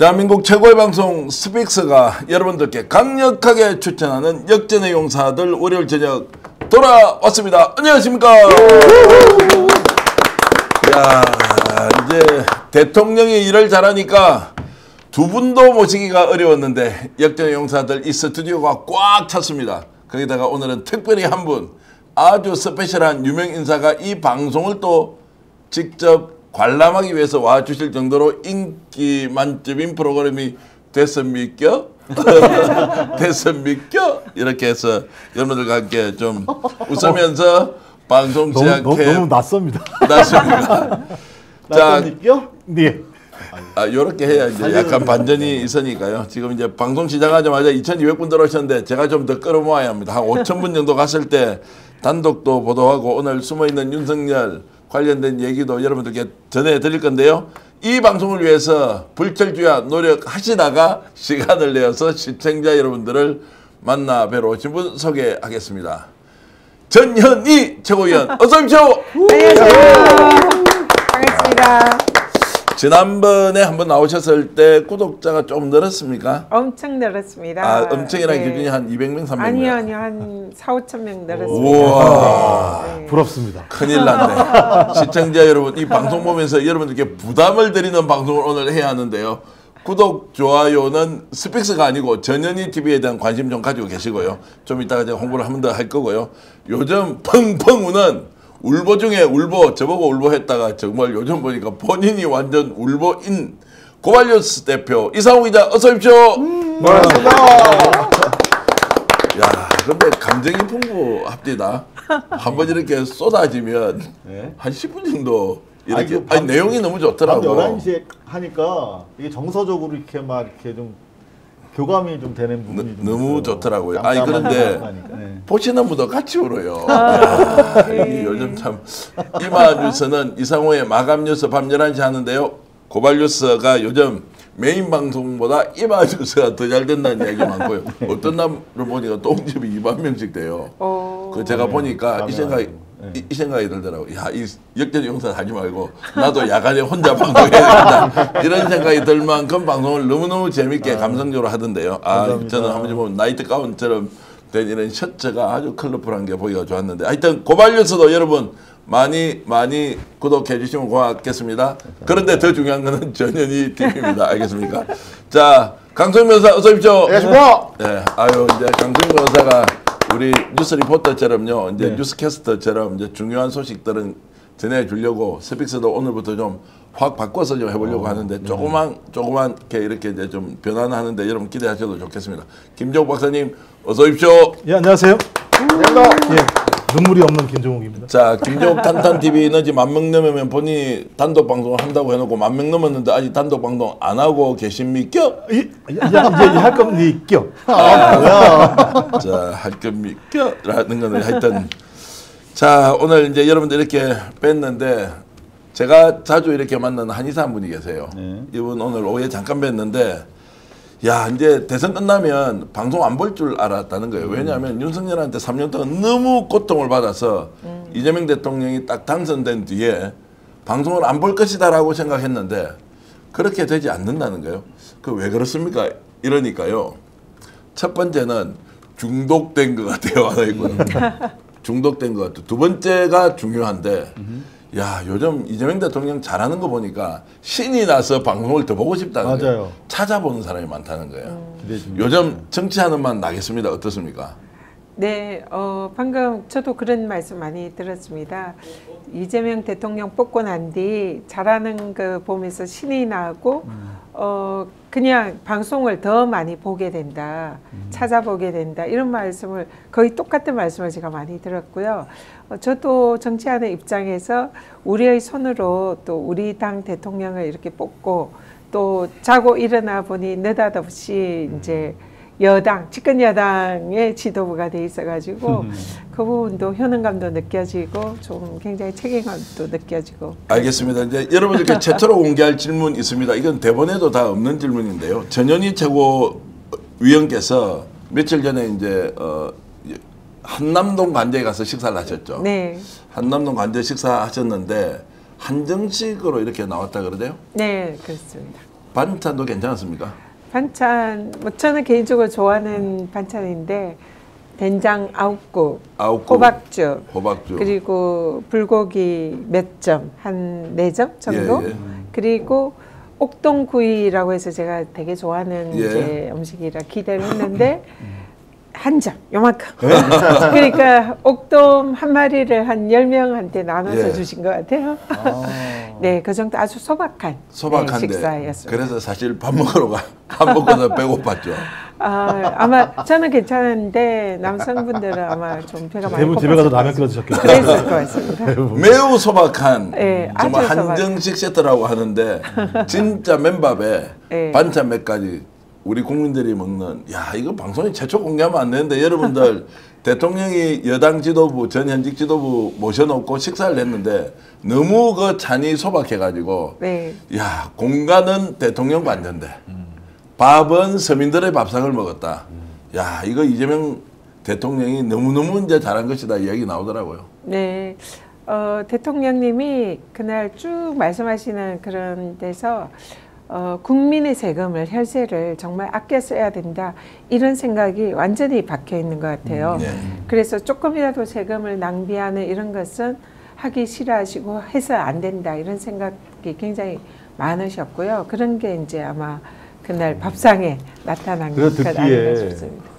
대한민국 최고의 방송 스픽스가 여러분들께 강력하게 추천하는 역전의 용사들 월요일 저녁 돌아왔습니다. 안녕하십니까? 야, 이제 대통령이 일을 잘하니까 두 분도 모시기가 어려웠는데 역전의 용사들 이 스튜디오가 꽉 찼습니다. 거기다가 오늘은 특별히 한 분 아주 스페셜한 유명 인사가 이 방송을 또 직접 관람하기 위해서 와주실 정도로 인기 만점인 프로그램이 됐습니까? 됐습니까? 이렇게 해서 여러분들과 함께 좀 웃으면서 방송 시작해. 너무 낯섭니다. 낯섭니다. 자, 네. 요렇게 해야 이제 약간 반전이 있으니까요. 지금 이제 방송 시작하자마자 2,200분 들어오셨는데 제가 좀 더 끌어모아야 합니다. 한 5,000분 정도 갔을 때 단독도 보도하고 오늘 숨어있는 윤석열 관련된 얘기도 여러분들께 전해드릴 건데요. 이 방송을 위해서 불철주야 노력하시다가 시간을 내어서 시청자 여러분들을 만나 뵈러 오신 분 소개하겠습니다. 전현희 최고위원 어서 오십시오. 안녕하세요. 반갑습니다. 지난번에 한번 나오셨을 때 구독자가 좀 늘었습니까? 엄청 늘었습니다. 아, 엄청이라는 네. 기준이 한 200명, 300명? 아니요, 한 4, 5천 명 늘었습니다. 우와. 네. 부럽습니다. 큰일 났네. 시청자 여러분, 이 방송 보면서 여러분들께 부담을 드리는 방송을 오늘 해야 하는데요. 구독, 좋아요는 스픽스가 아니고 전현희 TV에 대한 관심 좀 가지고 계시고요. 좀 이따가 제가 홍보를 한 번 더 할 거고요. 요즘 펑펑 우는 울보 중에 울보, 저보고 울보 했다가 정말 요즘 보니까 본인이 완전 울보인 고발뉴스 대표 이상호 기자 어서 오십시오. 반갑습니다. 야, 근데 감정이 풍부합니다. 한번 이렇게 쏟아지면 네. 한 10분 정도 이렇게 아니, 내용이 너무 좋더라고. 밤 11시에 하니까 이게 정서적으로 이렇게 막 이렇게 좀 교감이 좀 되는 부분이 좀 너무 있어요. 좋더라고요. 아니 그런데 네. 보시는 분도 같이 울어요. 야, 이게 요즘 참 이마뉴스는 이상호의 마감 뉴스 밤 11시 하는데요. 고발 뉴스가 요즘 메인 방송보다 이마뉴스가 더 잘 된다는 이야기 많고요. 어떤 날을 보니까 똥집이 2만 명씩 돼요. 그 제가 보니까 이 생각이 들더라고요. 야, 이 역전 용사 하지 말고 나도 야간에 혼자 방송해야 된다. 이런 생각이 들 만큼 방송을 너무너무 재밌게 감성적으로 하던데요. 저는 한번 보면 나이트 가운처럼 된 이런 셔츠가 아주 컬러풀한 게 보기가 좋았는데 하여튼 고발뉴스도 여러분 많이 구독해 주시면 고맙겠습니다. 그런데 더 중요한 거는 전현희 TV입니다. 알겠습니까? 자, 강성민 변호사 어서 오십시오. 안녕하십니까. 네, 아유 이제 강성민 변호사가 우리 뉴스 리포터처럼요, 이제 네. 뉴스캐스터처럼 이제 중요한 소식들은 전해주려고 스픽스도 오늘부터 좀 확 바꿔서 좀 해보려고 하는데 조그맣게 이렇게 이제 좀 변화는 하는데 여러분 기대하셔도 좋겠습니다. 김종욱 박사님 어서 오십시오. 예, 안녕하세요. 안녕하십니까. 예, 눈물이 없는 김종욱입니다. 자, 김종욱 탄탄TV는 지금 10,000명 넘으면 본인이 단독 방송을 한다고 해놓고 10,000명 넘었는데 아직 단독 방송 안 하고 계십니까? 이제 할 겁니까? 뭐야? 자, 할 겁니까? 라는 거는 하여튼 자, 오늘 이제 여러분들 이렇게 뵀는데 제가 자주 이렇게 만나는 한의사 한 분이 계세요. 네. 이분 오늘 오후에 잠깐 뵀는데 야, 이제 대선 끝나면 방송 안 볼 줄 알았다는 거예요. 왜냐하면 윤석열한테 3년 동안 너무 고통을 받아서 이재명 대통령이 딱 당선된 뒤에 방송을 안 볼 것이다라고 생각했는데 그렇게 되지 않는다는 거예요. 그 왜 그렇습니까? 이러니까요. 첫 번째는 중독된 것 같아요. 하나 있고요. 중독된 것 같아요. 두 번째가 중요한데 야, 요즘 이재명 대통령 잘하는 거 보니까 신이 나서 방송을 더 보고 싶다는 거예요. 맞아요. 찾아보는 사람이 많다는 거예요. 기대 좀. 요즘 정치하는 맛 나겠습니다. 어떻습니까? 네, 방금 저도 그런 말씀 많이 들었습니다. 이재명 대통령 뽑고 난 뒤 잘하는 거 보면서 신이 나고 그냥 방송을 더 많이 보게 된다, 찾아보게 된다 이런 말씀을 거의 똑같은 말씀을 제가 많이 들었고요. 저도 정치하는 입장에서 우리의 손으로 또 우리 당 대통령을 이렇게 뽑고 또 자고 일어나 보니 느닷없이 이제 여당, 집권 여당의 지도부가 돼 있어가지고 그 부분도 효능감도 느껴지고 좀 굉장히 책임감도 느껴지고. 알겠습니다. 이제 여러분들께 최초로 공개할 질문 있습니다. 이건 대본에도 다 없는 질문인데요. 전현희 최고위원께서 며칠 전에 이제 한남동 관저에 가서 식사를 하셨죠. 네. 한남동 관저 식사하셨는데 한정식으로 이렇게 나왔다 그러대요? 네, 그렇습니다. 반찬도 괜찮았습니까? 반찬, 뭐 저는 개인적으로 좋아하는 반찬인데 된장 아욱국, 아욱국, 호박죽, 호박죽. 그리고 불고기 몇 점, 한 4점 정도. 예, 예. 그리고 옥동구이라고 해서 제가 되게 좋아하는 예. 이제 음식이라 기대를 했는데 한 점, 요만큼. 그러니까 옥돔 한 마리를 한 10명한테 나눠서 예. 주신 것 같아요. 네, 그 정도 아주 소박한 소박한데. 네, 식사였습니다. 그래서 사실 밥 먹고서 배고팠죠. 아마 저는 괜찮은데 남성분들은 아마 좀 배가 많이 대부분 집에 가서 고팠을 라면 끓여 드셨겠죠. 그랬을 것 같습니다. 매우 소박한 네, 정말 아주 소박한. 한정식 세트라고 하는데 진짜 맨밥에 네. 반찬 몇 가지 우리 국민들이 먹는 야 이거 방송에 최초 공개하면 안 되는데 여러분들 대통령이 여당 지도부 전 현직 지도부 모셔놓고 식사를 했는데 너무 그 찬이 소박해가지고 네. 야 공간은 대통령 관전대 밥은 서민들의 밥상을 먹었다. 야 이거 이재명 대통령이 너무너무 이제 잘한 것이다 이야기 나오더라고요. 네. 대통령님이 그날 쭉 말씀하시는 그런 데서 국민의 세금을 혈세를 정말 아껴 써야 된다 이런 생각이 완전히 박혀 있는 것 같아요. 네. 그래서 조금이라도 세금을 낭비하는 이런 것은 하기 싫어하시고 해서 안 된다 이런 생각이 굉장히 많으셨고요. 그런 게 이제 아마 그날 밥상에 나타난 것 그래서 아닌가 듣기에 싶습니다.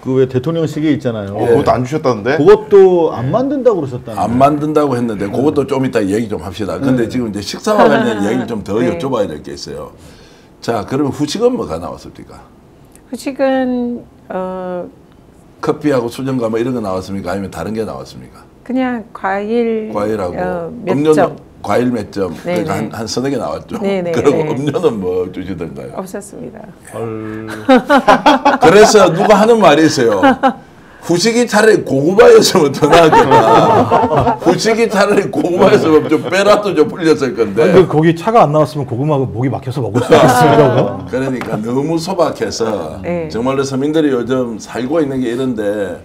그 왜 대통령 시계 있잖아요. 그것도 안 주셨다는데? 그것도 안 만든다고 그러셨다는 안 만든다고 했는데 그것도 좀 이따 얘기 좀 합시다. 근데 지금 이제 식사와 관련 얘기를 좀 더 네. 여쭤봐야 될 게 있어요. 자, 그러면 후식은 뭐가 나왔습니까? 후식은 커피하고 수정과 뭐 이런 거 나왔습니까? 아니면 다른 게 나왔습니까? 그냥 과일하고 몇 음료는 점. 과일 몇 점. 네, 그러니까 네. 한 서너 개 나왔죠. 네, 네, 그리고 네. 음료는 뭐 주시던가요? 없었습니다. 그래서 누가 하는 말이 있어요. 후식이 차라리 고구마였으면 더 나았겠다. 후식이 차라리 고구마였으면 좀 빼라도 좀 풀렸을 건데. 근데 거기 차가 안 나왔으면 고구마가 목이 막혀서 먹을 수 있습니다. 그러니까 너무 소박해서 네. 정말로 서민들이 요즘 살고 있는 게 이런데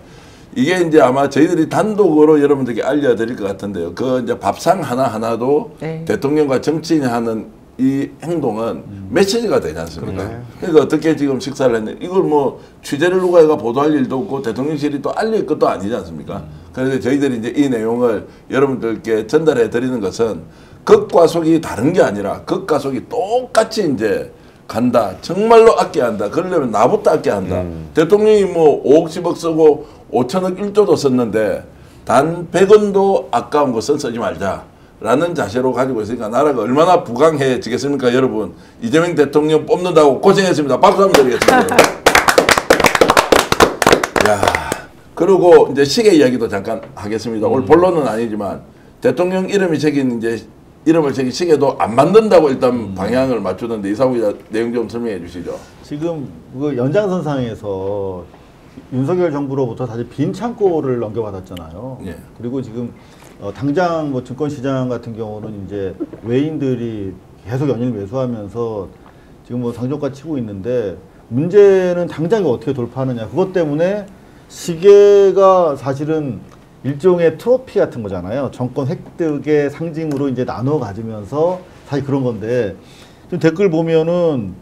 이게 이제 아마 저희들이 단독으로 여러분들께 알려드릴 것 같은데요. 그 이제 밥상 하나하나도 네. 대통령과 정치인이 하는 이 행동은 메시지가 되지 않습니까? 그러니까 어떻게 지금 식사를 했는데 이걸 뭐 취재를 누가 해가 보도할 일도 없고 대통령실이 또 알릴 것도 아니지 않습니까? 그런데 저희들이 이제 이 내용을 여러분들께 전달해 드리는 것은 겉과 속이 다른 게 아니라 겉과 속이 똑같이 이제 간다. 정말로 아껴야 한다. 그러려면 나부터 아껴야 한다. 대통령이 뭐 5억 10억 쓰고 5천억 1조도 썼는데 단 100원도 아까운 것은 쓰지 말자. 라는 자세로 가지고 있으니까 나라가 얼마나 부강해지겠습니까, 여러분. 이재명 대통령 뽑는다고 고생했습니다. 박수 한번 드리겠습니다. 야, 그리고 이제 시계 이야기도 잠깐 하겠습니다. 오늘 본론은 아니지만 대통령 이름이 새긴 이제 이름을 새긴 시계도 안 만든다고 일단 방향을 맞추는데 이상우 기자 내용 좀 설명해 주시죠. 지금 그 연장선상에서 윤석열 정부로부터 사실 빈 창고를 넘겨받았잖아요. 예. 그리고 지금 당장 뭐 증권시장 같은 경우는 이제 외인들이 계속 연일 매수하면서 지금 뭐 상종가 치고 있는데 문제는 당장 이거 어떻게 돌파하느냐. 그것 때문에 시계가 사실은 일종의 트로피 같은 거잖아요. 정권 획득의 상징으로 이제 나눠 가지면서 사실 그런 건데 지금 댓글 보면은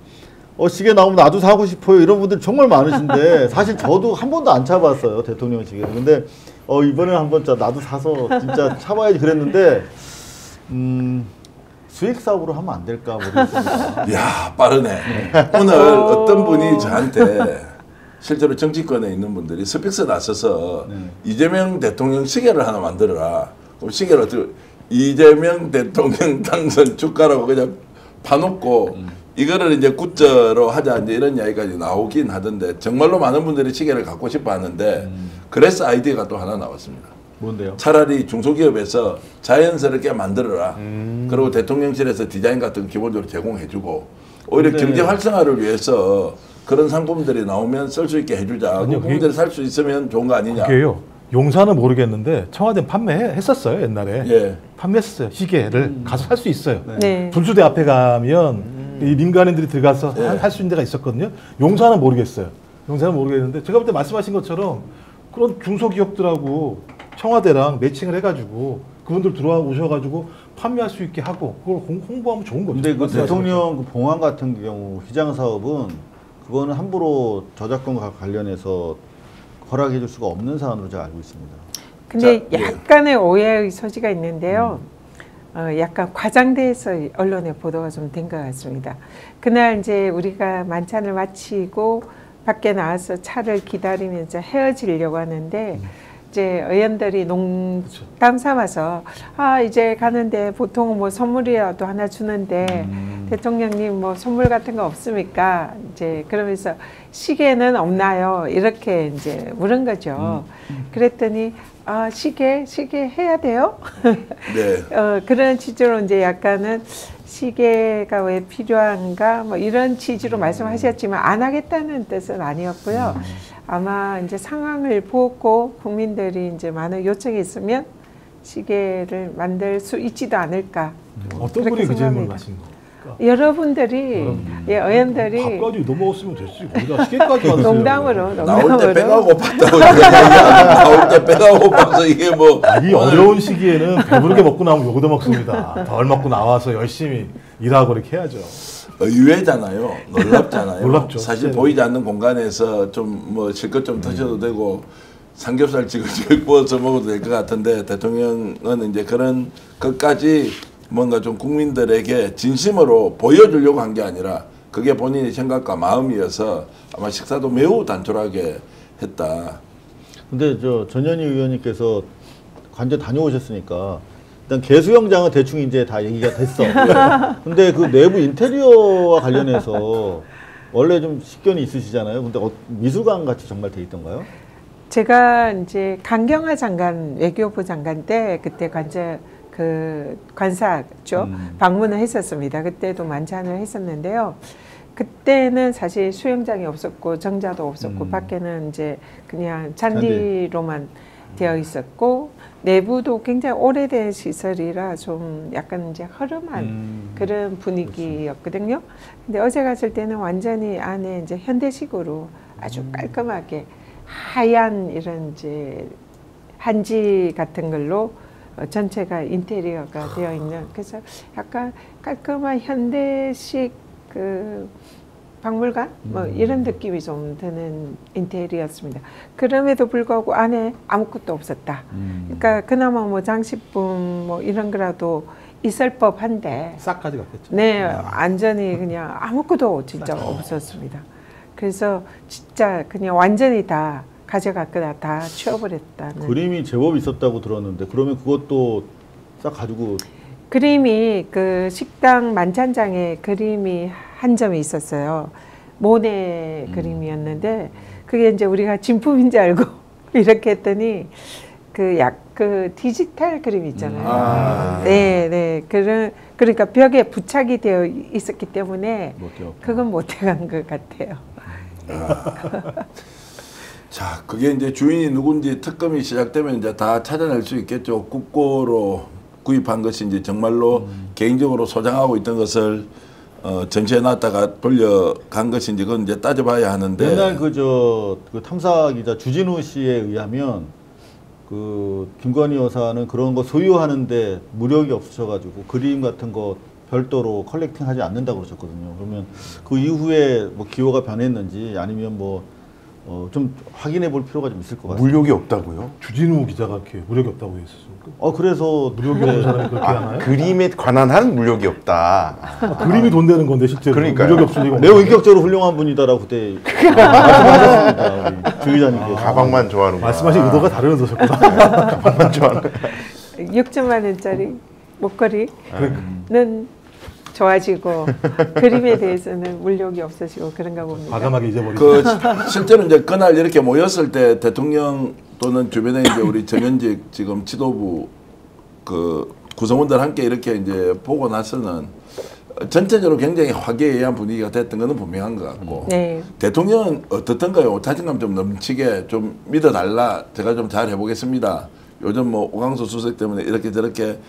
시계 나오면 나도 사고 싶어요. 이런 분들 정말 많으신데 사실 저도 한 번도 안 차봤어요. 대통령 시계를. 근데 이번에는 한번 나도 사서 진짜 차봐야지 그랬는데 수익 사업으로 하면 안 될까 모르겠습니다. 이야, 빠르네. 오늘 어떤 분이 저한테 실제로 정치권에 있는 분들이 스픽스 나서서 이재명 대통령 시계를 하나 만들어라. 그럼 시계를 어떻게 이재명 대통령 당선 축가라고 그냥 파놓고 이거를 이제 굿즈로 하자 이제 이런 이야기까지 나오긴 하던데 정말로 많은 분들이 시계를 갖고 싶어 하는데 그래서 아이디어가 또 하나 나왔습니다. 뭔데요? 차라리 중소기업에서 자연스럽게 만들어라. 그리고 대통령실에서 디자인 같은 거 기본적으로 제공해주고 오히려 근데- 경제 활성화를 위해서 그런 상품들이 나오면 쓸 수 있게 해주자. 아니요, 국민들이 살 수 있으면 좋은 거 아니냐. 그게요. 용사는 모르겠는데 청와대 판매했었어요 옛날에. 예. 판매했어요 시계를 가서 살 수 있어요. 네. 분수대 앞에 가면 이 민간인들이 들어가서 예. 할 수 있는 데가 있었거든요. 용사는 모르겠어요. 용사는 모르겠는데 제가 볼 때 말씀하신 것처럼 그런 중소기업들하고 청와대랑 매칭을 해가지고 그분들 들어와 오셔가지고 판매할 수 있게 하고 그걸 홍보하면 좋은 거죠. 근데 그 말씀하신 대통령 그 봉황 같은 경우 휘장 사업은 그거는 함부로 저작권과 관련해서 허락해 줄 수가 없는 사안으로 제가 알고 있습니다. 근데 자, 예. 약간의 오해의 소지가 있는데요. 약간 과장돼서 언론에 보도가 좀 된 것 같습니다. 그날 이제 우리가 만찬을 마치고 밖에 나와서 차를 기다리면서 헤어지려고 하는데 이제 의원들이 농담 삼아서 이제 가는데 보통 뭐 선물이라도 하나 주는데 대통령님 뭐 선물 같은 거 없습니까? 이제 그러면서 시계는 없나요? 이렇게 이제 물은 거죠. 그랬더니 시계 해야 돼요? 네. 그런 취지로 이제 약간은 시계가 왜 필요한가 뭐 이런 취지로 말씀하셨지만 안 하겠다는 뜻은 아니었고요. 아마 이제 상황을 보고 국민들이 이제 많은 요청이 있으면 시계를 만들 수 있지도 않을까. 어떤 그렇게 분이 그 질문을 생각합니다. 하신 겁니까? 여러분들이 의원들이 밥까지 넘어갔으면 됐지. 거기다 시계까지 왔어요. 농담으로 나올 때 배가 고팠다고 나올 때 배가 고파서 이게 뭐 이 어려운 시기에는 배부르게 먹고 나오면 요거도 먹습니다. 덜 먹고 나와서 열심히 일하고 이렇게 해야죠. 의외잖아요. 놀랍잖아요. 놀랍죠. 사실 네. 보이지 않는 공간에서 좀 뭐 실컷 좀 드셔도 되고 삼겹살 지글지글 구워서 먹어도 될 것 같은데 대통령은 이제 그런 것까지 뭔가 좀 국민들에게 진심으로 보여주려고 한 게 아니라 그게 본인의 생각과 마음이어서 아마 식사도 매우 단촐하게 했다. 근데 저 전현희 의원님께서 관저 다녀오셨으니까 일단 개수영장은 대충 이제 다 얘기가 됐어. 근데 그 내부 인테리어와 관련해서 원래 좀 식견이 있으시잖아요. 근데 미술관 같이 정말 돼 있던가요? 제가 이제 강경화 장관 외교부 장관 때 그때 관사죠 방문을 했었습니다. 그때도 만찬을 했었는데요. 그때는 사실 수영장이 없었고 정자도 없었고 밖에는 이제 그냥 잔디로만 되어 있었고 내부도 굉장히 오래된 시설이라 좀 약간 이제 허름한 그런 분위기였거든요. 근데 어제 갔을 때는 완전히 안에 이제 현대식으로 아주 깔끔하게 하얀 이런 이제 한지 같은 걸로 전체가 인테리어가 되어 있는 그래서 약간 깔끔한 현대식 그 박물관 뭐 이런 느낌이 좀 드는 인테리어였습니다. 그럼에도 불구하고 안에 아무것도 없었다. 그러니까 그나마 뭐 장식품 뭐 이런 거라도 있을 법한데 싹 가져갔겠죠. 네, 완전히 그냥 아무것도 진짜 없었습니다. 그래서 진짜 그냥 완전히 다 가져갔거나 다 치워버렸다는. 그림이 제법 있었다고 들었는데 그러면 그것도 싹 가지고 그림이 그 식당 만찬장에 그림이 한 점이 있었어요. 모네 그림이었는데 그게 이제 우리가 진품인 줄 알고 이렇게 했더니 그 디지털 그림 있잖아요. 네. 그러니까 벽에 부착이 되어 있었기 때문에 그건 못 해간 것 같아요. 자, 그게 이제 주인이 누군지 특검이 시작되면 이제 다 찾아낼 수 있겠죠. 국고로 구입한 것이 이제 정말로 개인적으로 소장하고 있던 것을 전시해 놨다가 돌려간 것인지 그건 이제 따져봐야 하는데. 옛날 그 탐사 기자 주진우 씨에 의하면 그 김건희 여사는 그런 거 소유하는데 무력이 없으셔가지고 그림 같은 거 별도로 컬렉팅하지 않는다고 그러셨거든요. 그러면 그 이후에 뭐 기호가 변했는지 아니면 뭐 좀 확인해 볼 필요가 좀 있을 것 같아요. 무력이 없다고요? 주진우 기자가 이렇게 무력이 없다고 했었습니까? 그래서 무력이 없는 사람이 그렇게 하나요? 그림에 관한 한 무력이 없다. 그림이 돈 되는 건데 실제로 그러니까요. 무력이 없을 리가 매우 없는데. 인격적으로 훌륭한 분이다라고 그때 말씀하셨습니다. 우리 주 기자님께서. 가방만 좋아하는 거야. 말씀하신 의도가 다른 의도셨구나. 가방만 좋아하는 거야. 6천만 원짜리 목걸이는 좋아지고 그림에 대해서는 물욕이 없어지고 그런가 봅니다. 과감하게 잊어버리죠. 그 실제로 이제 그날 이렇게 모였을 때 대통령 또는 주변에 이제 우리 정현직 지금 지도부 그 구성원들 함께 이렇게 이제 보고 나서는 전체적으로 굉장히 화기애애한 분위기가 됐던 것은 분명한 것 같고 네. 대통령은 어떻던가요? 자신감 좀 넘치게 좀 믿어달라. 제가 좀 잘 해보겠습니다. 요즘 뭐 오광수 수석 때문에 이렇게 저렇게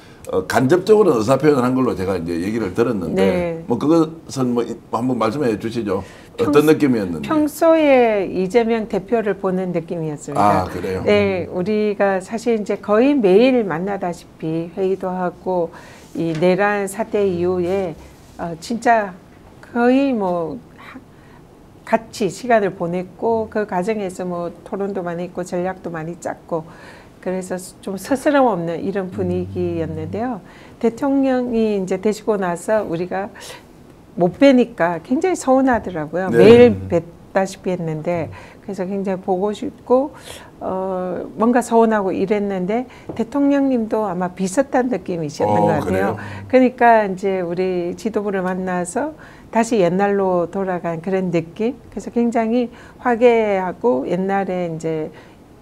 간접적으로 의사표현을 한 걸로 제가 이제 얘기를 들었는데 네. 뭐 그것은 뭐 한번 말씀해 주시죠. 어떤 느낌이었는지. 평소에 이재명 대표를 보는 느낌이었습니다. 아, 그래요? 네, 우리가 사실 이제 거의 매일 만나다시피 회의도 하고 이 내란 사태 이후에 진짜 거의 뭐 같이 시간을 보냈고 그 과정에서 뭐 토론도 많이 했고 전략도 많이 짰고 그래서 좀 스스럼 없는 이런 분위기였는데요. 대통령이 이제 되시고 나서 우리가 못 뵈니까 굉장히 서운하더라고요. 네. 매일 뵀다시피 했는데 그래서 굉장히 보고 싶고 뭔가 서운하고 이랬는데 대통령님도 아마 비슷한 느낌이셨던 것 같아요. 그래요? 그러니까 이제 우리 지도부를 만나서 다시 옛날로 돌아간 그런 느낌. 그래서 굉장히 화기애애하고 옛날에 이제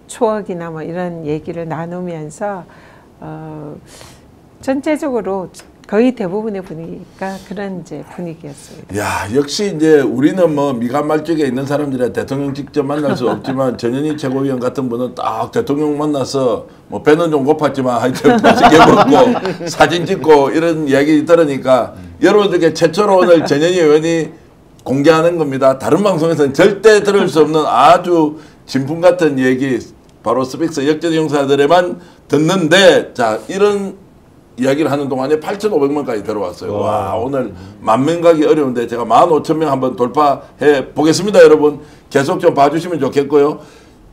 추억이나 뭐 이런 얘기를 나누면서 전체적으로 거의 대부분의 분위기가 그런 이제 분위기였습니다. 야, 역시 이제 우리는 뭐 미간말 쪽에 있는 사람들이 대통령 직접 만날 수 없지만 전현희 최고위원 같은 분은 딱 대통령 만나서 뭐 배는 좀 고팠지만 하여튼 맛있게 먹고 사진 찍고 이런 이야기 들으니까 여러분들께 최초로 오늘 전현희 의원이 공개하는 겁니다. 다른 방송에서는 절대 들을 수 없는 아주 진품 같은 얘기 바로 스픽스 역전용사들에만 듣는데 자 이런 이야기를 하는 동안에 8,500명까지 들어왔어요. 와, 오늘 10,000명 가기 어려운데 제가 15,000명 한번 돌파해 보겠습니다. 여러분 계속 좀 봐주시면 좋겠고요.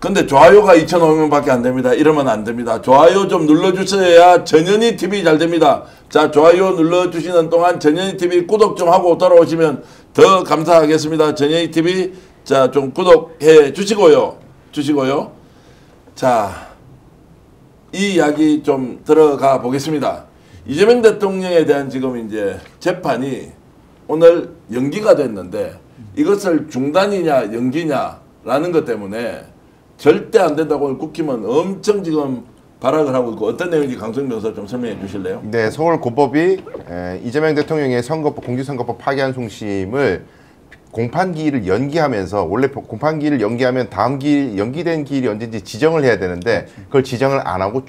근데 좋아요가 2,500명밖에 안 됩니다. 이러면 안 됩니다. 좋아요 좀 눌러주셔야 전현희 TV 잘 됩니다. 자, 좋아요 눌러주시는 동안 전현희 TV 구독 좀 하고 돌아오시면 더 감사하겠습니다. 전현희 TV 자, 좀 구독해 주시고요. 자, 이 이야기 좀 들어가 보겠습니다. 이재명 대통령에 대한 지금 이제 재판이 오늘 연기가 됐는데 이것을 중단이냐 연기냐라는 것 때문에 절대 안 된다고 오늘 국힘은 엄청 지금 발악을 하고 있고 어떤 내용인지 강성 변호사 좀 설명해 주실래요? 네, 서울고법이 이재명 대통령의 선거법, 공직선거법 파기한 송심을 공판기일을 연기하면서 원래 공판기일을 연기하면 다음 기일 연기된 기일이 언제인지 지정을 해야 되는데 그걸 지정을 안 하고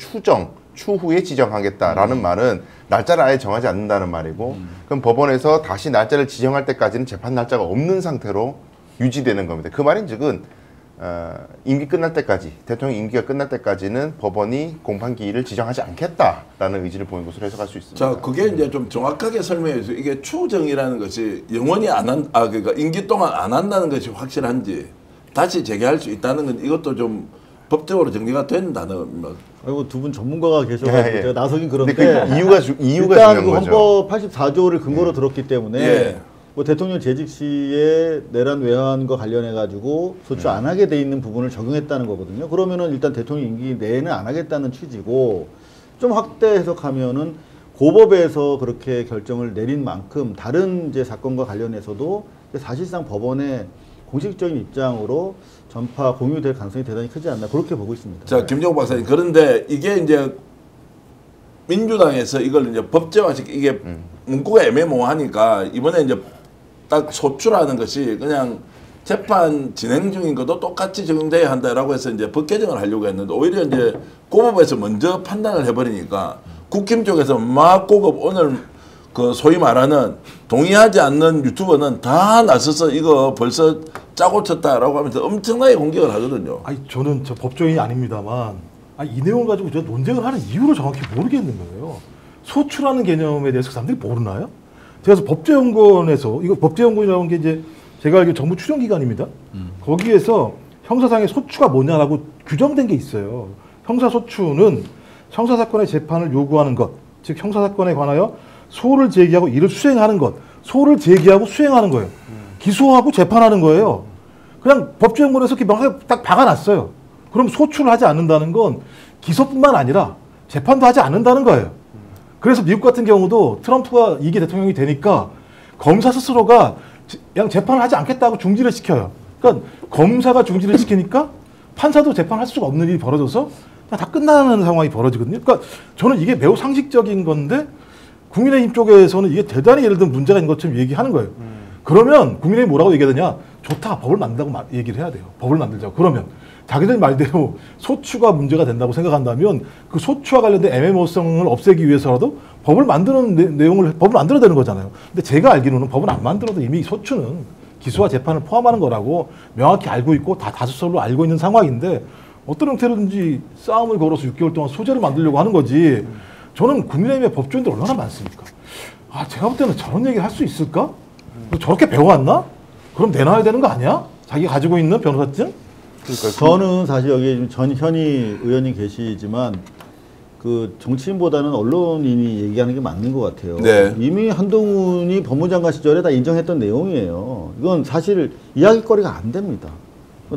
추후에 지정하겠다라는 말은 날짜를 아예 정하지 않는다는 말이고 그럼 법원에서 다시 날짜를 지정할 때까지는 재판 날짜가 없는 상태로 유지되는 겁니다. 그 말인즉은 임기 끝날 때까지 대통령 임기가 끝날 때까지는 법원이 공판기일을 지정하지 않겠다라는 의지를 보인 것으로 해석할 수 있습니다. 자, 그게 이제 좀 정확하게 설명해 주세요. 이게 추정이라는 것이 영원히 그러니까 임기 동안 안 한다는 것이 확실한지 다시 재개할 수 있다는 건 이것도 좀 법적으로 정리가 된다는. 아이고 두 분 전문가가 계셔가지고 제가 나서긴 그런데 그 이유가 일단 중요한 그 거죠. 헌법 84조를 근거로 들었기 때문에 예. 뭐 대통령 재직 시에 내란 외환과 관련해 가지고 소추 안 하게 돼 있는 부분을 적용했다는 거거든요. 그러면은 일단 대통령 임기 내에는 안 하겠다는 취지고 좀 확대 해석하면은 고법에서 그렇게 결정을 내린 만큼 다른 이제 사건과 관련해서도 사실상 법원의 공식적인 입장으로 전파 공유될 가능성이 대단히 크지 않나 그렇게 보고 있습니다. 자, 김정욱 박사님, 그런데 이게 이제 민주당에서 이걸 이제 법제화시키 이게 문구가 애매모호하니까 이번에 이제 딱 소추라는 것이 그냥 재판 진행 중인 것도 똑같이 적용돼야 한다라고 해서 이제 법 개정을 하려고 했는데 오히려 이제 고법에서 먼저 판단을 해버리니까 국힘 쪽에서 막 고급 오늘 그 소위 말하는 동의하지 않는 유튜버는 다 나서서 이거 벌써 짜고 쳤다라고 하면서 엄청나게 공격을 하거든요. 아니 저는 저 법조인이 아닙니다만 이 내용을 가지고 저 논쟁을 하는 이유를 정확히 모르겠는 거예요. 소추라는 개념에 대해서 그 사람들이 모르나요? 제가 그래서 법제연구원에서 이거 법제연구원이라는 게 이제 제가 알기로 정부 추정기관입니다. 거기에서 형사상의 소추가 뭐냐라고 규정된 게 있어요. 형사소추는 형사사건의 재판을 요구하는 것, 즉 형사사건에 관하여 소를 제기하고 이를 수행하는 것, 소를 제기하고 수행하는 거예요. 기소하고 재판하는 거예요. 그냥 법조연구원에서 이렇게 명확하게 딱 박아놨어요. 그럼 소추를 하지 않는다는 건 기소뿐만 아니라 재판도 하지 않는다는 거예요. 그래서 미국 같은 경우도 트럼프가 이게 대통령이 되니까 검사 스스로가 그냥 재판을 하지 않겠다고 중지를 시켜요. 그러니까 검사가 중지를 시키니까 판사도 재판할 수가 없는 일이 벌어져서 그냥 다 끝나는 상황이 벌어지거든요. 그러니까 저는 이게 매우 상식적인 건데 국민의힘 쪽에서는 이게 대단히 예를 들면 문제가 있는 것처럼 얘기하는 거예요. 그러면 국민의힘이 뭐라고 얘기하느냐? 좋다. 법을 만든다고 얘기를 해야 돼요. 법을 만들자고. 그러면 자기들 말대로 소추가 문제가 된다고 생각한다면 그 소추와 관련된 애매모호성을 없애기 위해서라도 법을 만드는 내용을 법을 만들어야 되는 거잖아요. 근데 제가 알기로는 법을 안 만들어도 이미 소추는 기소와 재판을 포함하는 거라고 명확히 알고 있고 다 다수설로 알고 있는 상황인데 어떤 형태로든지 싸움을 걸어서 6개월 동안 소재를 만들려고 하는 거지. 저는 국민의힘의 법조인들 얼마나 많습니까? 아, 제가 볼 때는 저런 얘기 할 수 있을까? 저렇게 배워왔나? 그럼 내놔야 되는 거 아니야? 자기 가지고 있는 변호사증? 그러니까 저는 사실 여기 지금 전현희 의원이 계시지만 그 정치인보다는 언론인이 얘기하는 게 맞는 것 같아요. 네. 이미 한동훈이 법무장관 시절에 다 인정했던 내용이에요. 이건 사실 이야기거리가 안 됩니다.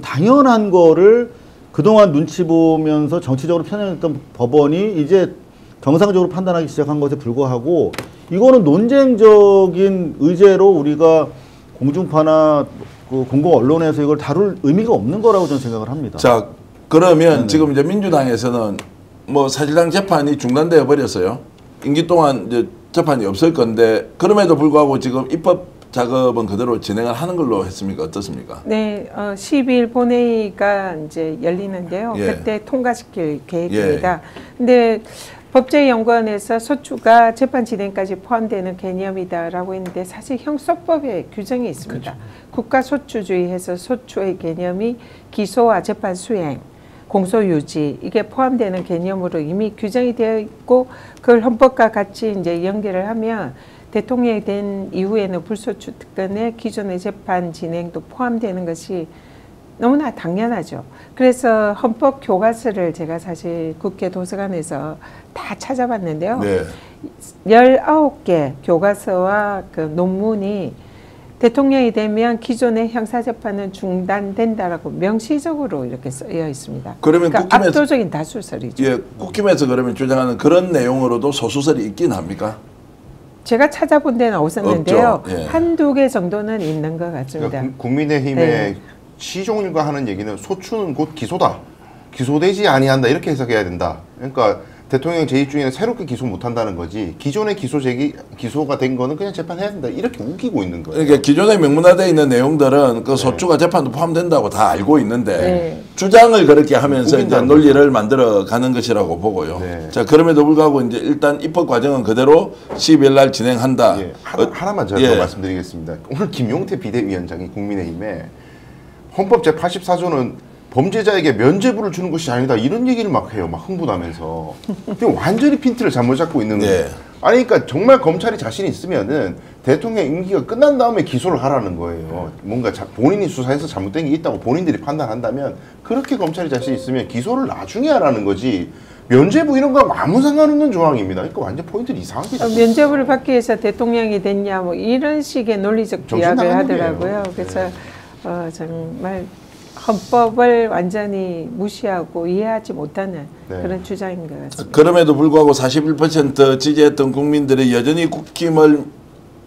당연한 거를 그동안 눈치 보면서 정치적으로 편향했던 법원이 이제 정상적으로 판단하기 시작한 것에 불과하고 이거는 논쟁적인 의제로 우리가 공중파나 그 공공 언론에서 이걸 다룰 의미가 없는 거라고 저는 생각을 합니다. 자, 그러면 네네. 지금 이제 민주당에서는 뭐 사실상 재판이 중단되어 버렸어요. 임기 동안 이제 재판이 없을 건데 그럼에도 불구하고 지금 입법 작업은 그대로 진행을 하는 걸로 했습니까? 어떻습니까? 네, 12일 본회의가 이제 열리는데요. 예. 그때 통과시킬 계획입니다. 근데 법제연구원에서 소추가 재판 진행까지 포함되는 개념이다라고 했는데 사실 형소법에 규정이 있습니다. 국가소추주의에서 소추의 개념이 기소와 재판 수행, 공소유지 이게 포함되는 개념으로 이미 규정이 되어 있고 그걸 헌법과 같이 이제 연계를 하면 대통령이 된 이후에는 불소추 특권의 기존의 재판 진행도 포함되는 것이 너무나 당연하죠. 그래서 헌법 교과서를 제가 사실 국회 도서관에서 다 찾아봤는데요. 네. 19개 교과서와 그 논문이 대통령이 되면 기존의 형사재판은 중단된다라고 명시적으로 이렇게 쓰여 있습니다. 그러면 그러니까 국힘에서- 압도적인 다수설이죠. 예, 국힘에서 그러면 주장하는 그런 내용으로도 소수설이 있긴 합니까? 제가 찾아본 데는 없었는데요. 없죠. 예. 한두 개 정도는 있는 것 같습니다. 그러니까 국민의힘의 네. 시종일과 하는 얘기는 소추는 곧 기소다. 기소되지 아니한다 이렇게 해석해야 된다. 그러니까 대통령 재입 중에는 새롭게 기소 못한다는 거지 기존의 기소가 된 거는 그냥 재판해야 된다 이렇게 우기고 있는 거예요. 그러니까 기존에 명문화되어 있는 내용들은 그 소추가 재판도 포함된다고 다 알고 있는데 네. 주장을 그렇게 하면서 이제 우긴다는 논리를 만들어 가는 것이라고 보고요. 네. 자, 그럼에도 불구하고 이제 일단 입법 과정은 그대로 12일 날 진행한다. 예, 하나만 제가 예. 더 말씀드리겠습니다. 오늘 김용태 비대위원장이 국민의힘에 헌법 제84조는 범죄자에게 면죄부를 주는 것이 아니다 이런 얘기를 막 해요. 막 흥분하면서 지금 완전히 핀트를 잘못 잡고 있는 거예요. 네. 아니 그러니까 정말 검찰이 자신 있으면은 대통령 임기가 끝난 다음에 기소를 하라는 거예요. 뭔가 본인이 수사해서 잘못된 게 있다고 본인들이 판단한다면 그렇게 검찰이 자신 있으면 기소를 나중에 하라는 거지. 면죄부 이런 거하고 아무 상관없는 조항입니다. 그러니까 완전 포인트를 이상하게 잡고 면죄부를 받기 위해서 대통령이 됐냐 뭐 이런 식의 논리적 정신 비약을 나간 하더라고요. 얘기예요. 그래서 정말 헌법을 완전히 무시하고 이해하지 못하는 네. 그런 주장인 것 같습니다. 그럼에도 불구하고 41% 지지했던 국민들이 여전히 국힘을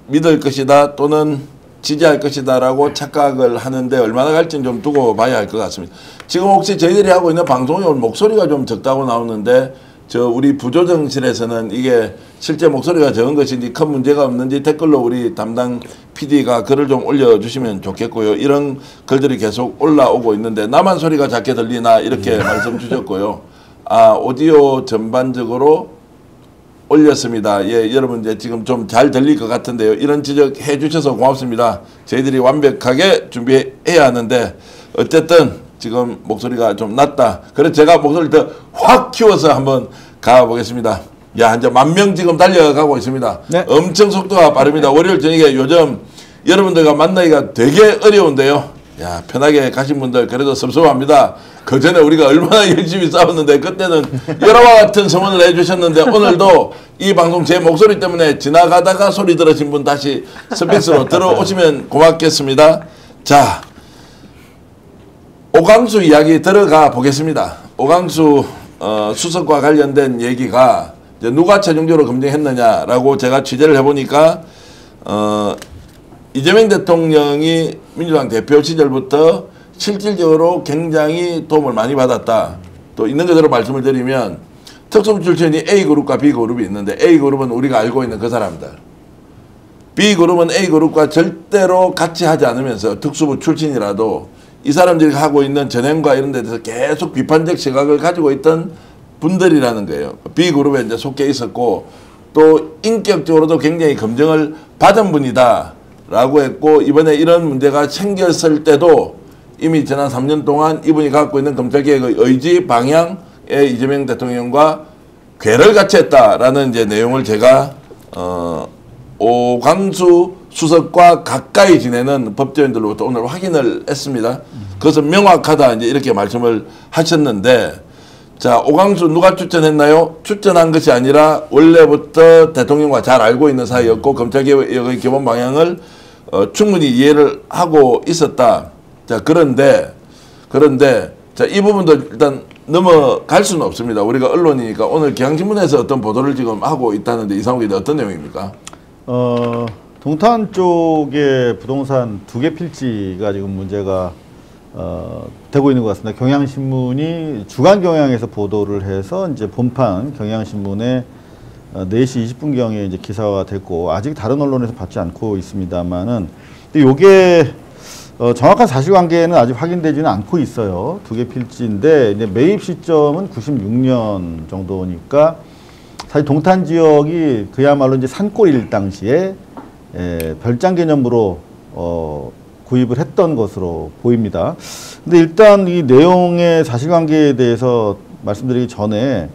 믿을 것이다 또는 지지할 것이다라고 착각을 하는데 얼마나 갈지는 좀 두고 봐야 할 것 같습니다. 지금 혹시 저희들이 하고 있는 방송에 오늘 목소리가 좀 적다고 나오는데 저 우리 부조정실에서는 이게 실제 목소리가 적은 것인지 큰 문제가 없는지 댓글로 우리 담당 PD가 글을 좀 올려주시면 좋겠고요. 이런 글들이 계속 올라오고 있는데 나만 소리가 작게 들리나 이렇게 말씀 주셨고요. 아, 오디오 전반적으로 올렸습니다. 예, 여러분 이제 지금 좀 잘 들릴 것 같은데요. 이런 지적해 주셔서 고맙습니다. 저희들이 완벽하게 준비해야 하는데 어쨌든 지금 목소리가 좀 낮다. 그래서 제가 목소리를 더 확 키워서 한번 가보겠습니다. 야, 이제 10,000명 지금 달려가고 있습니다. 네. 엄청 속도가 빠릅니다. 월요일 저녁에 요즘 여러분들과 만나기가 되게 어려운데요. 야, 편하게 가신 분들 그래도 섭섭합니다. 그 전에 우리가 얼마나 열심히 싸웠는데 그때는 여러와 같은 성원을 해주셨는데 오늘도 이 방송 제 목소리 때문에 지나가다가 소리 들으신 분 다시 스페이스로 들어오시면 고맙겠습니다. 자, 오강수 이야기 들어가 보겠습니다. 오강수 수석과 관련된 얘기가 이제 누가 최종적으로 검증했느냐라고 제가 취재를 해보니까 이재명 대통령이 민주당 대표 시절부터 실질적으로 굉장히 도움을 많이 받았다. 또 있는 그대로 말씀을 드리면 특수부 출신이 A그룹과 B그룹이 있는데 A그룹은 우리가 알고 있는 그 사람들. B그룹은 A그룹과 절대로 같이 하지 않으면서 특수부 출신이라도 이 사람들이 하고 있는 전행과 이런 데 대해서 계속 비판적 시각을 가지고 있던 분들이라는 거예요. B그룹에 이제 속해 있었고 또 인격적으로도 굉장히 검증을 받은 분이다 라고 했고 이번에 이런 문제가 생겼을 때도 이미 지난 3년 동안 이분이 갖고 있는 검찰개혁의 의지 방향에 이재명 대통령과 괴를 같이 했다라는 이제 내용을 제가 오광수 수석과 가까이 지내는 법조인들로부터 오늘 확인을 했습니다. 그것은 명확하다 이제 이렇게 말씀을 하셨는데, 자, 오광수 누가 추천했나요? 추천한 것이 아니라 원래부터 대통령과 잘 알고 있는 사이였고 검찰개혁의 기본 방향을 충분히 이해를 하고 있었다. 자, 그런데 자, 이 부분도 일단 넘어갈 수는 없습니다. 우리가 언론이니까. 오늘 경향신문에서 어떤 보도를 지금 하고 있다는데 이상욱이 어떤 내용입니까? 동탄 쪽에 부동산 2개 필지가 지금 문제가 되고 있는 것 같습니다. 경향신문이 주간경향에서 보도를 해서 이제 본판 경향신문에 4시 20분경에 이제 기사가 됐고, 아직 다른 언론에서 받지 않고 있습니다만은, 근데 요게 정확한 사실관계는 아직 확인되지는 않고 있어요. 2개 필지인데 이제 매입 시점은 96년 정도니까 사실 동탄 지역이 그야말로 이제 산골일 당시에 별장 개념으로 구입을 했던 것으로 보입니다. 근데 일단 이 내용의 사실관계에 대해서 말씀드리기 전에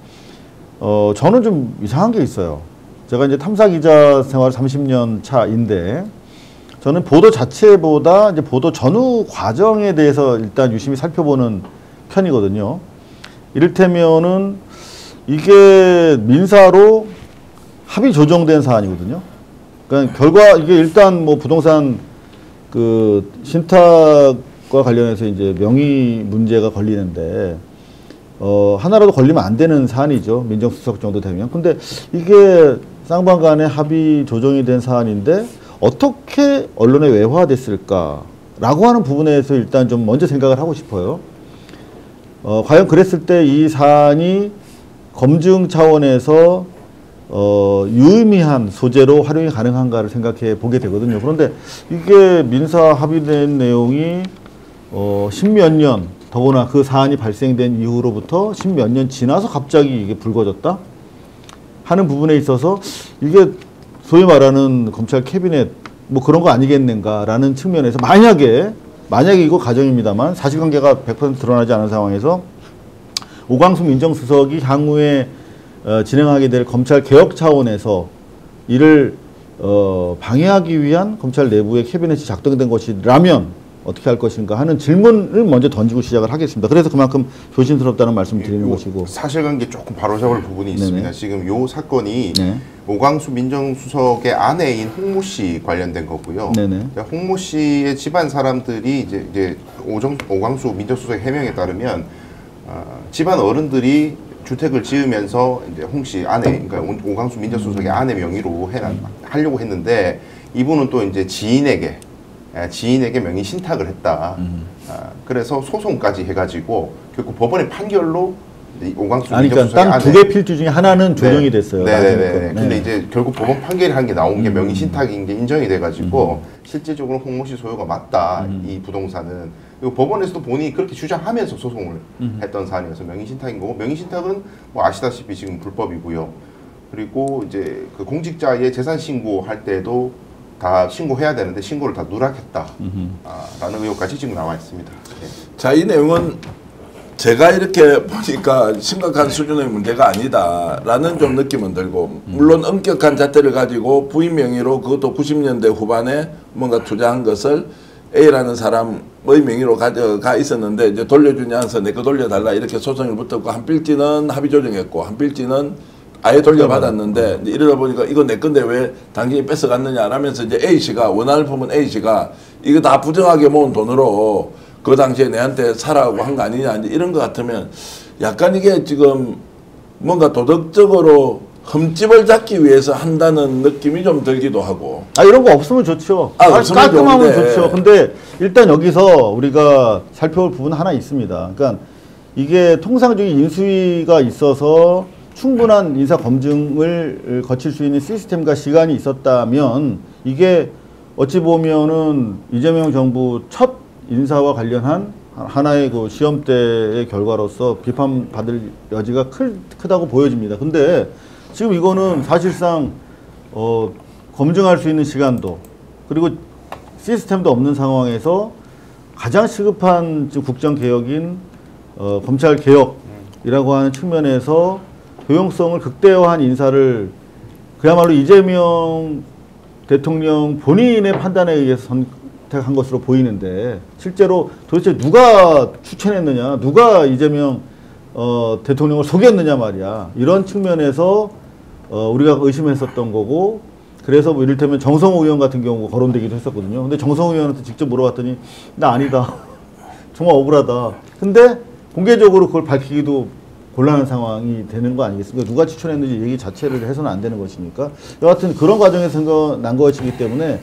저는 좀 이상한 게 있어요. 제가 이제 탐사 기자 생활 30년 차인데, 저는 보도 자체보다 이제 보도 전후 과정에 대해서 일단 유심히 살펴보는 편이거든요. 이를테면은 이게 민사로 합의 조정된 사안이거든요. 그러니까 결과 이게 일단 뭐 부동산 그 신탁과 관련해서 이제 명의 문제가 걸리는데 하나라도 걸리면 안 되는 사안이죠. 민정수석 정도 되면. 근데 이게 쌍방간에 합의 조정이 된 사안인데 어떻게 언론에 외화됐을까라고 하는 부분에서 일단 좀 먼저 생각을 하고 싶어요. 과연 그랬을 때 이 사안이 검증 차원에서 유의미한 소재로 활용이 가능한가를 생각해 보게 되거든요. 그런데 이게 민사 합의된 내용이 십몇 년, 더구나 그 사안이 발생된 이후로부터 십몇 년 지나서 갑자기 이게 불거졌다 하는 부분에 있어서 이게 소위 말하는 검찰 캐비넷 뭐 그런 거 아니겠는가라는 측면에서 만약에 이거 가정입니다만 사실관계가 100% 드러나지 않은 상황에서 오광수 민정수석이 향후에 진행하게 될 검찰 개혁 차원에서 이를 방해하기 위한 검찰 내부의 캐비넷이 작동된 것이라면 어떻게 할 것인가 하는 질문을 먼저 던지고 시작을 하겠습니다. 그래서 그만큼 조심스럽다는 말씀을 드리는 것이고. 사실관계 조금 바로잡을 부분이 있습니다. 네네. 지금 요 사건이 네. 오광수 민정수석의 아내인 홍모 씨 관련된 거고요. 네네. 홍모 씨의 집안 사람들이 이제 오광수 민정수석의 해명에 따르면 집안 어른들이 주택을 지으면서 이제 홍 씨 아내, 그러니까 오광수 민정수석의 아내 명의로 하려고 했는데 이분은 또 이제 지인에게 명의 신탁을 했다. 그래서 소송까지 해가지고 결국 법원의 판결로 오광수 민정수석의 그러니까 딱 2개 필지 중에 하나는 조정이 됐어요. 네네네. 근데 이제 결국 법원 판결이 한 게 나온 게 명의 신탁인 게 인정이 돼가지고 실질적으로 홍모 씨 소유가 맞다. 이 부동산은. 그리고 법원에서도 본인이 그렇게 주장하면서 소송을 했던 사안이어서 명의 신탁인 거고, 명의 신탁은 뭐 아시다시피 지금 불법이고요. 그리고 이제 그 공직자의 재산 신고할 때도 다 신고해야 되는데 신고를 다 누락했다. 라는 의혹까지 지금 나와 있습니다. 네. 자, 이 내용은 제가 이렇게 보니까 심각한 수준의 문제가 아니다라는 좀 느낌은 들고, 물론 엄격한 잣대를 가지고 부인 명의로 그것도 90년대 후반에 뭔가 투자한 것을 A라는 사람의 명의로 가져가 있었는데 이제 돌려주냐 해서 내 거 돌려달라 이렇게 소송이 붙었고, 한 필지는 합의 조정했고 한 필지는 아예 돌려받았는데 이러다 보니까 이거 내 건데 왜 당신이 뺏어갔느냐 하면서 이제 A씨가, 원한을 품은 A씨가 이거 다 부정하게 모은 돈으로 그 당시에 내한테 사라고 한 거 아니냐, 이제 이런 것 같으면 약간 이게 지금 뭔가 도덕적으로 흠집을 잡기 위해서 한다는 느낌이 좀 들기도 하고. 이런 거 없으면 좋죠. 깔끔하면 좋죠. 근데 일단 여기서 우리가 살펴볼 부분 하나 있습니다. 그러니까 이게 통상적인 인수위가 있어서 충분한 인사 검증을 거칠 수 있는 시스템과 시간이 있었다면 이게 어찌 보면은 이재명 정부 첫 인사와 관련한 하나의 그 시험대의 결과로서 비판받을 여지가 크다고 보여집니다. 근데 지금 이거는 사실상 검증할 수 있는 시간도 그리고 시스템도 없는 상황에서 가장 시급한 국정개혁인 검찰개혁이라고 하는 측면에서 도용성을 극대화한 인사를 그야말로 이재명 대통령 본인의 판단에 의해서 선택한 것으로 보이는데 실제로 도대체 누가 추천했느냐, 누가 이재명 대통령을 속였느냐 말이야. 이런 측면에서 우리가 의심했었던 거고, 그래서 뭐 이를테면 정성호 의원 같은 경우 거론되기도 했었거든요. 근데 정성호 의원한테 직접 물어봤더니 나 아니다. 정말 억울하다. 근데 공개적으로 그걸 밝히기도 곤란한 상황이 되는 거 아니겠습니까? 누가 추천했는지 얘기 자체를 해서는 안 되는 것이니까. 여하튼 그런 과정에서 난 것이기 때문에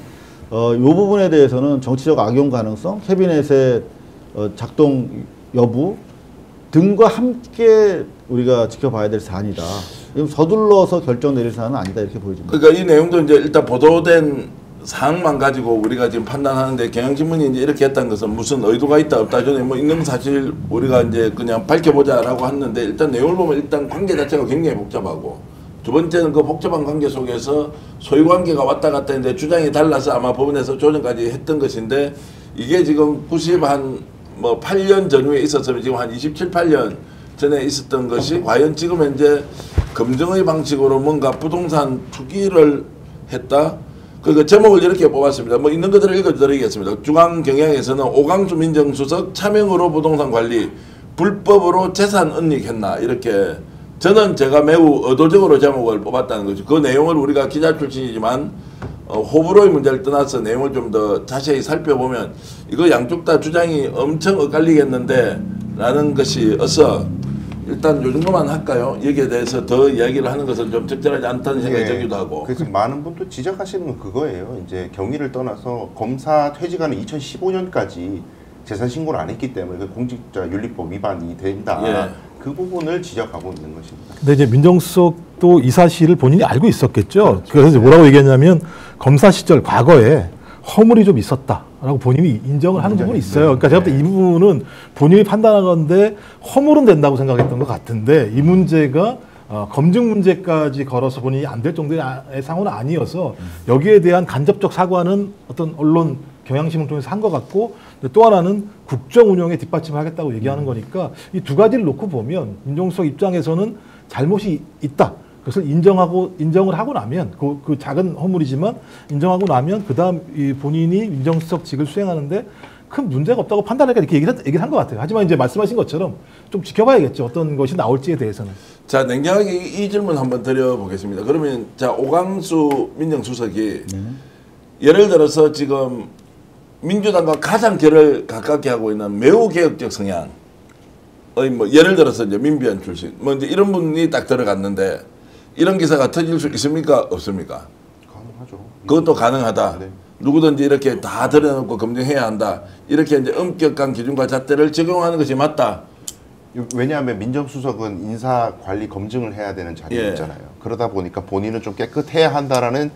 이 부분에 대해서는 정치적 악용 가능성, 캐비넷의 작동 여부 등과 함께 우리가 지켜봐야 될 사안이다. 서둘러서 결정 내릴 사안은 아니다 이렇게 보여집니다. 그러니까 이 내용도 이제 일단 보도된 사항만 가지고 우리가 지금 판단하는데, 경향신문이 이제 이렇게 했다는 것은 무슨 의도가 있다 없다 전에 뭐 있는 사실 우리가 이제 그냥 밝혀보자라고 했는데, 일단 내용을 보면 일단 관계 자체가 굉장히 복잡하고, 두 번째는 그 복잡한 관계 속에서 소유관계가 왔다 갔다 했는데 주장이 달라서 아마 법원에서 조정까지 했던 것인데, 이게 지금 8년 전후에 있었으면 지금 한 27, 8년 전에 있었던 것이 과연 지금 현재 검증의 방식으로 뭔가 부동산 투기를 했다? 그 제목을 이렇게 뽑았습니다. 뭐 있는 것들을 읽어드리겠습니다. 중앙경향에서는 오광수 민정수석 차명으로 부동산 관리 불법으로 재산 은닉했나, 이렇게 저는 제가 매우 의도적으로 제목을 뽑았다는 거죠. 그 내용을 우리가 기자 출신이지만 호불호의 문제를 떠나서 내용을 좀 더 자세히 살펴보면 이거 양쪽 다 주장이 엄청 엇갈리겠는데 라는 것이 어서 일단 요 정도만 할까요? 여기에 대해서 더 이야기를 하는 것은 좀 적절하지 않다는 생각이 들기도 하고. 그래서 많은 분도 지적하시는 건 그거예요. 이제 경위를 떠나서 검사 퇴직하는 2015년까지 재산 신고를 안 했기 때문에 그 공직자윤리법 위반이 된다. 예. 그 부분을 지적하고 있는 것입니다. 근데 이제 민정수석도 이 사실을 본인이 알고 있었겠죠. 그래서 뭐라고 얘기했냐면 검사 시절 과거에 허물이 좀 있었다라고 본인이 인정을 하는 부분이 있어요. 그러니까 제가 볼 때 이 부분은 본인이 판단한 건데 허물은 된다고 생각했던 것 같은데, 이 문제가 검증 문제까지 걸어서 본인이 안 될 정도의 상황은 아니어서 여기에 대한 간접적 사과는 어떤 언론 경향신문 통해서 한 것 같고, 또 하나는 국정 운영에 뒷받침하겠다고 얘기하는 거니까 이 두 가지를 놓고 보면 민정수석 입장에서는 잘못이 있다. 그것을 인정을 하고 나면 그 작은 허물이지만 인정하고 나면 그다음 이 본인이 민정수석직을 수행하는데 큰 문제가 없다고 판단하니까 이렇게 얘기를 한 것 같아요. 하지만 이제 말씀하신 것처럼 좀 지켜봐야겠죠. 어떤 것이 나올지에 대해서는. 자, 냉정하게 이 질문 한번 드려보겠습니다. 그러면 자, 오광수 민정수석이 예를 들어서 지금 민주당과 가장 결을 가깝게 하고 있는 매우 개혁적 성향의 뭐 예를 들어서 이제 민변 출신 뭐 이제 이런 분이 딱 들어갔는데 이런 기사가 터질 수 있습니까? 없습니까? 가능하죠. 그것도 가능하다. 네. 누구든지 이렇게 다 드러내놓고 검증해야 한다. 이렇게 이제 엄격한 기준과 잣대를 적용하는 것이 맞다. 왜냐하면 민정수석은 인사관리 검증을 해야 되는 자리였잖아요. 그러다 보니까 본인은 좀 깨끗해야 한다라는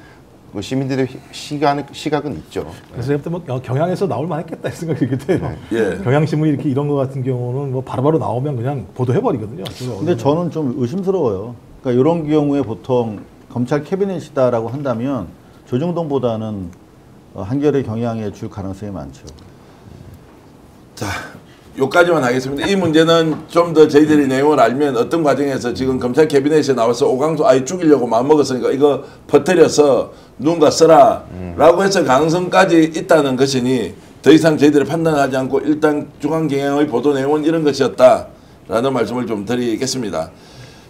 시민들의 시각은 있죠. 그래서 그때 뭐 경향에서 나올 만했겠다 생각이 들어요. 예. 경향신문이 이렇게 이런 거 같은 경우는 뭐 바로바로 나오면 그냥 보도해버리거든요. 근데 저는 좀 의심스러워요. 그러니까 이런 경우에 보통 검찰 캐비넷이다라고 한다면 조정동보다는 한결의 경향에 줄 가능성이 많죠. 자, 요까지만 하겠습니다. 이 문제는 좀 더 저희들이 내용을 알면 어떤 과정에서 지금 검찰 캐비넷에 나와서 오광수 아예 죽이려고 마음먹었으니까 이거 퍼뜨려서 누군가 써라 라고 해서 가능성까지 있다는 것이니 더 이상 저희들이 판단하지 않고 일단 중앙경향의 보도 내용은 이런 것이었다 라는 말씀을 좀 드리겠습니다.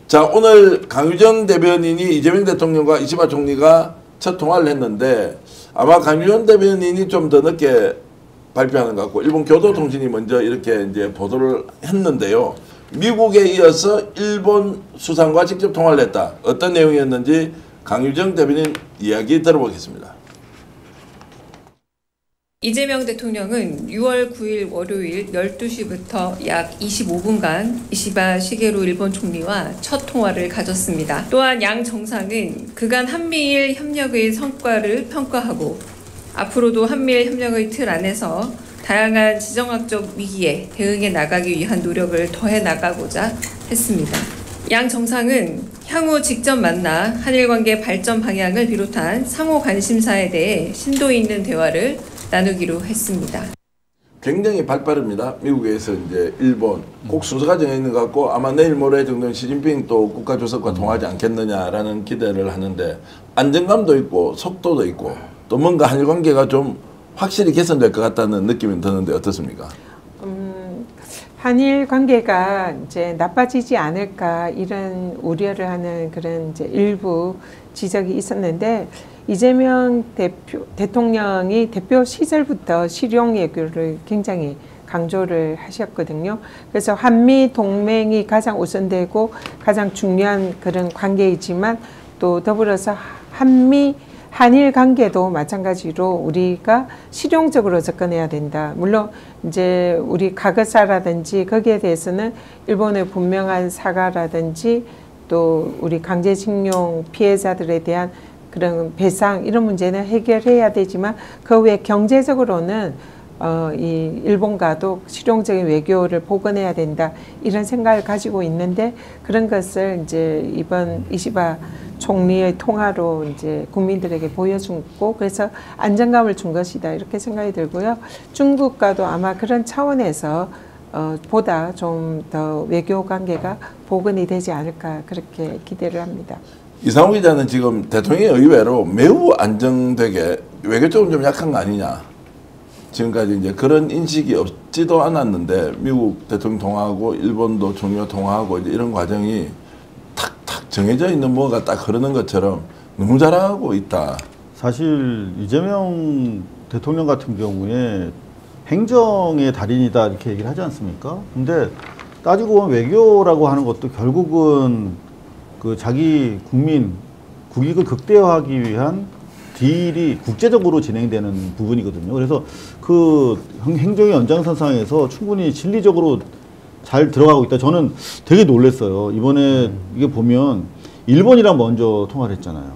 자, 오늘 강유정 대변인이 이재명 대통령과 이시바 총리가 첫 통화를 했는데 아마 강유정 대변인이 좀 더 늦게 발표하는 것 같고 일본 교도통신이 먼저 이렇게 이제 보도를 했는데요. 미국에 이어서 일본 수상과 직접 통화를 했다. 어떤 내용이었는지 강유정 대변인 이야기 들어보겠습니다. 이재명 대통령은 6월 9일 월요일 12시부터 약 25분간 이시바 시게루 일본 총리와 첫 통화를 가졌습니다. 또한 양 정상은 그간 한미일 협력의 성과를 평가하고 앞으로도 한미일 협력의 틀 안에서 다양한 지정학적 위기에 대응해 나가기 위한 노력을 더해 나가고자 했습니다. 양 정상은 향후 직접 만나 한일 관계 발전 방향을 비롯한 상호 관심사에 대해 심도 있는 대화를 나누기로 했습니다. 굉장히 발빠릅니다. 미국에서 이제 일본 꼭 순서가 정해 있는 것 같고 아마 내일 모레 정도는 시진핑 또 국가주석과 통하지 않겠느냐라는 기대를 하는데 안정감도 있고 속도도 있고 또 뭔가 한일 관계가 좀 확실히 개선될 것 같다는 느낌이 드는데 어떻습니까? 한일 관계가 이제 나빠지지 않을까 이런 우려를 하는 그런 이제 일부 지적이 있었는데 이재명 대통령이 대표 시절부터 실용 외교를 굉장히 강조를 하셨거든요. 그래서 한미 동맹이 가장 우선되고 가장 중요한 그런 관계이지만 또 더불어서 한일 관계도 마찬가지로 우리가 실용적으로 접근해야 된다. 물론 이제 우리 과거사라든지 거기에 대해서는 일본의 분명한 사과라든지 또 우리 강제징용 피해자들에 대한 그런 배상 이런 문제는 해결해야 되지만 그 외 경제적으로는 이 일본과도 실용적인 외교를 복원해야 된다 이런 생각을 가지고 있는데 그런 것을 이제 이번 이시바 총리의 통화로 이제 국민들에게 보여주고 그래서 안정감을 준 것이다 이렇게 생각이 들고요. 중국과도 아마 그런 차원에서 보다 좀 더 외교 관계가 복원이 되지 않을까 그렇게 기대를 합니다. 이상호 기자는 지금 대통령이 의외로 매우 안정되게 외교적으로 좀 약한 거 아니냐. 지금까지 이제 그런 인식이 없지도 않았는데 미국 대통령 통화하고 일본도 총리와 통화하고 이제 이런 과정이 탁탁 정해져 있는 뭐가 딱 흐르는 것처럼 너무 잘하고 있다. 사실 이재명 대통령 같은 경우에 행정의 달인이다 이렇게 얘기를 하지 않습니까? 근데 따지고 보면 외교라고 하는 것도 결국은 그 자기 국익을 극대화하기 위한 딜이 국제적으로 진행되는 부분이거든요. 그래서 그 행정의 연장선상에서 충분히 진리적으로 잘 들어가고 있다. 저는 되게 놀랐어요. 이번에 이게 보면 일본이랑 먼저 통화를 했잖아요.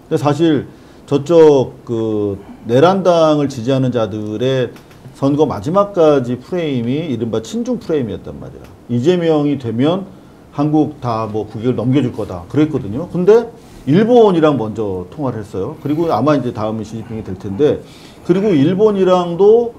근데 사실 저쪽 그 내란당을 지지하는 자들의 선거 마지막까지 프레임이 이른바 친중 프레임이었단 말이야. 이재명이 되면 한국 다 뭐 국익을 넘겨줄 거다. 그랬거든요. 근데 일본이랑 먼저 통화를 했어요. 그리고 아마 이제 다음에 시진핑이 될 텐데, 그리고 일본이랑도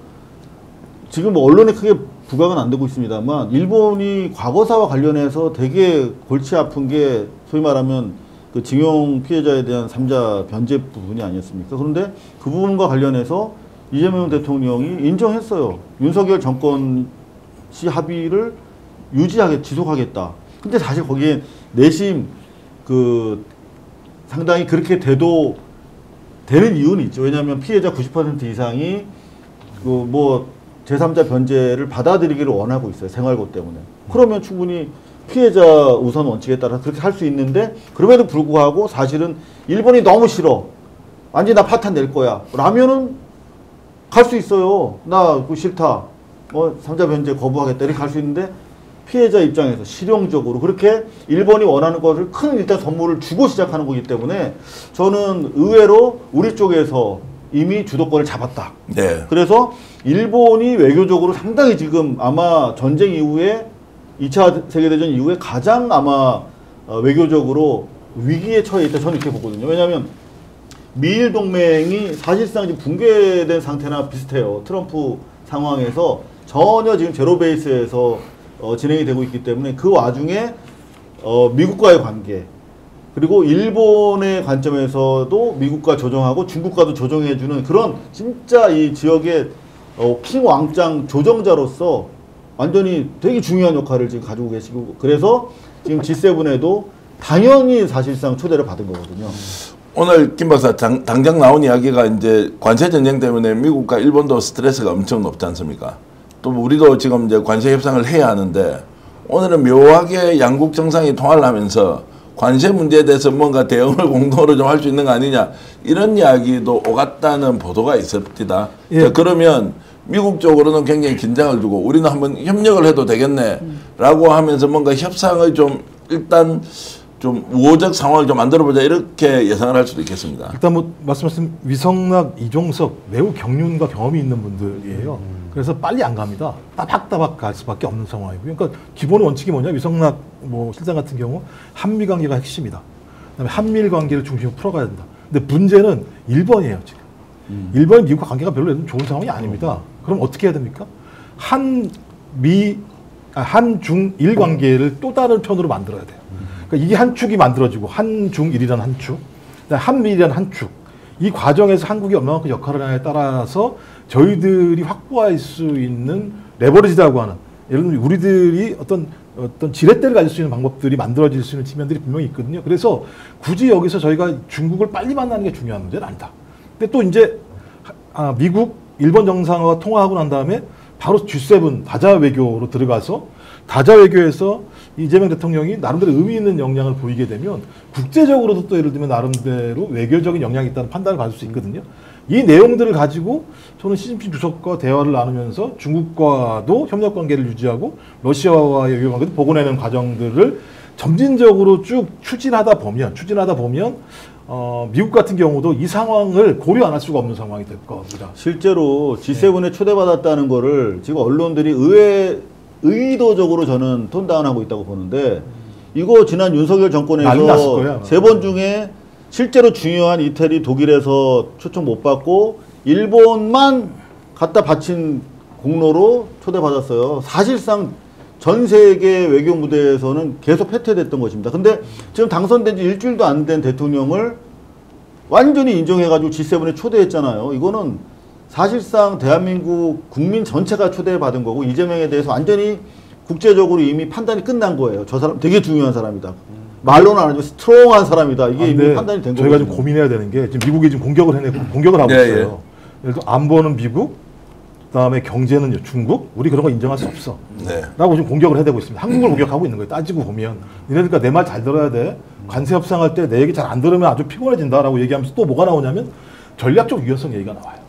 지금 뭐 언론에 크게 부각은 안 되고 있습니다만, 일본이 과거사와 관련해서 되게 골치 아픈 게 소위 말하면 그 징용 피해자에 대한 3자 변제 부분이 아니었습니까? 그런데 그 부분과 관련해서 이재명 대통령이 인정했어요. 윤석열 정권 시 합의를 지속하겠다. 근데 사실 거기에 내심 그 상당히 그렇게 돼도 되는 이유는 있죠. 왜냐하면 피해자 90% 이상이 그 뭐 제3자 변제를 받아들이기를 원하고 있어요. 생활고 때문에. 그러면 충분히 피해자 우선 원칙에 따라 그렇게 할 수 있는데, 그럼에도 불구하고 사실은 일본이 너무 싫어. 완전히 나 파탄 낼 거야. 라면은 갈 수 있어요. 나 그거 싫다. 3자 변제 거부하겠다. 이렇게 갈 수 있는데, 피해자 입장에서 실용적으로 그렇게 일본이 원하는 것을 큰 일단 선물을 주고 시작하는 거기 때문에 저는 의외로 우리 쪽에서 이미 주도권을 잡았다. 네. 그래서 일본이 외교적으로 상당히 지금 아마 전쟁 이후에 2차 세계대전 이후에 가장 아마 외교적으로 위기에 처해 있다. 저는 이렇게 보거든요. 왜냐하면 미일 동맹이 사실상 지금 붕괴된 상태나 비슷해요. 트럼프 상황에서 전혀 지금 제로 베이스에서 진행이 되고 있기 때문에 그 와중에 미국과의 관계, 그리고 일본의 관점에서도 미국과 조정하고 중국과도 조정해주는 그런 진짜 이 지역의 킹 왕짱 조정자로서 완전히 되게 중요한 역할을 지금 가지고 계시고, 그래서 지금 G7에도 당연히 사실상 초대를 받은 거거든요. 오늘 김 박사 당장 나온 이야기가 이제 관세 전쟁 때문에 미국과 일본도 스트레스가 엄청 높지 않습니까? 또 우리도 지금 이제 관세 협상을 해야 하는데, 오늘은 묘하게 양국 정상이 통화를 하면서 관세 문제에 대해서 뭔가 대응을 공동으로 좀 할 수 있는 거 아니냐, 이런 이야기도 오갔다는 보도가 있었습니다. 예. 자, 그러면 미국 쪽으로는 굉장히 긴장을 두고 우리는 한번 협력을 해도 되겠네 라고 하면서 뭔가 협상을 좀 일단 좀 우호적 상황을 좀 만들어보자, 이렇게 예상을 할 수도 있겠습니다. 일단 뭐 말씀하신 위성락, 이종석 매우 경륜과 경험이 있는 분들이에요. 그래서 빨리 안 갑니다. 따박따박 갈 수밖에 없는 상황이고요. 그러니까 기본 원칙이 뭐냐? 위성락 뭐 실장 같은 경우 한미 관계가 핵심이다. 그다음에 한미일 관계를 중심으로 풀어가야 된다. 근데 문제는 일본이에요 지금. 일본이 미국과 관계가 별로 좋은 상황이 아닙니다. 그럼 어떻게 해야 됩니까? 한중일 관계를 또 다른 편으로 만들어야 돼요. 그러니까 이게 한 축이 만들어지고 한중일이라는 한 축, 한미일이라는 한 축. 이 과정에서 한국이 얼마만큼 역할을 하냐에 따라서 저희들이 확보할 수 있는 레버리지라고 하는, 예를 들면 우리들이 어떤 지렛대를 가질 수 있는 방법들이 만들어질 수 있는 측면들이 분명히 있거든요. 그래서 굳이 여기서 저희가 중국을 빨리 만나는 게 중요한 문제는 아니다. 근데 또 이제 미국, 일본 정상과 통화하고 난 다음에 바로 G7 다자 외교로 들어가서 다자 외교에서 이재명 대통령이 나름대로 의미 있는 역량을 보이게 되면 국제적으로도 또 예를 들면 나름대로 외교적인 역량이 있다는 판단을 가질 수 있거든요. 이 내용들을 가지고 저는 시진핑 주석과 대화를 나누면서 중국과도 협력 관계를 유지하고 러시아와의 외교 관계도 복원하는 과정들을 점진적으로 쭉 추진하다 보면 미국 같은 경우도 이 상황을 고려 안 할 수가 없는 상황이 될 겁니다. 실제로 G7에 초대받았다는 거를 지금 언론들이 의도적으로 저는 톤다운하고 있다고 보는데, 이거 지난 윤석열 정권에서 3번 중에 실제로 중요한 이태리, 독일에서 초청 못 받고 일본만 갖다 바친 공로로 초대받았어요. 사실상 전 세계 외교 무대에서는 계속 패퇴됐던 것입니다. 근데 지금 당선된 지 일주일도 안 된 대통령을 완전히 인정해가지고 G7에 초대했잖아요. 이거는 사실상 대한민국 국민 전체가 초대받은 거고, 이재명에 대해서 완전히 국제적으로 이미 판단이 끝난 거예요. 저 사람 되게 중요한 사람이다. 말로는 안 하지만 스트롱한 사람이다. 이게 이미 판단이 된 거예요. 저희가 좀 고민해야 되는 게, 지금 미국이 지금 공격을 하고 있어요. 예를 들어 안보는 미국, 그다음에 경제는 중국, 우리 그런 거 인정할 수 없어. 라고 지금 공격을 해대고 있습니다. 한국을 공격하고 있는 거예요. 따지고 보면. 니네들과 내 말 잘 들어야 돼. 관세 협상할 때 내 얘기 잘 안 들으면 아주 피곤해진다라고 얘기하면서 또 뭐가 나오냐면 전략적 유연성 얘기가 나와요.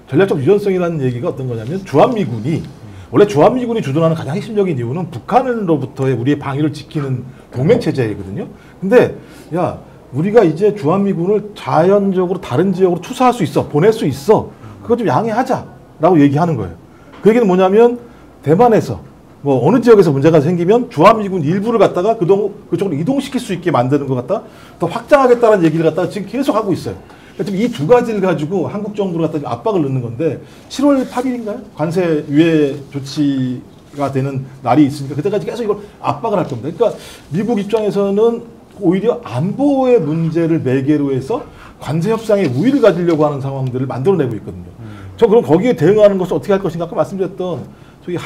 전략적 유연성이라는 얘기가 어떤 거냐면, 주한미군이 원래 주한미군이 주둔하는 가장 핵심적인 이유는 북한으로부터의 우리의 방위를 지키는 동맹체제이거든요. 근데 야, 우리가 이제 주한미군을 자연적으로 다른 지역으로 투사할 수 있어, 보낼 수 있어, 그거 좀 양해하자 라고 얘기하는 거예요. 그 얘기는 뭐냐면, 대만에서 뭐 어느 지역에서 문제가 생기면 주한미군 일부를 갖다가 그쪽으로 이동시킬 수 있게 만드는 것 갖다 더 확장하겠다는 얘기를 갖다가 지금 계속 하고 있어요. 지금 이 두 가지를 가지고 한국 정부를 갖다 압박을 넣는 건데, 7월 8일인가요? 관세 유예 조치가 되는 날이 있으니까 그때까지 계속 이걸 압박을 할 겁니다. 그러니까 미국 입장에서는 오히려 안보의 문제를 매개로 해서 관세 협상에 우위를 가지려고 하는 상황들을 만들어내고 있거든요. 저 그럼 거기에 대응하는 것을 어떻게 할 것인가, 아까 말씀드렸던 저기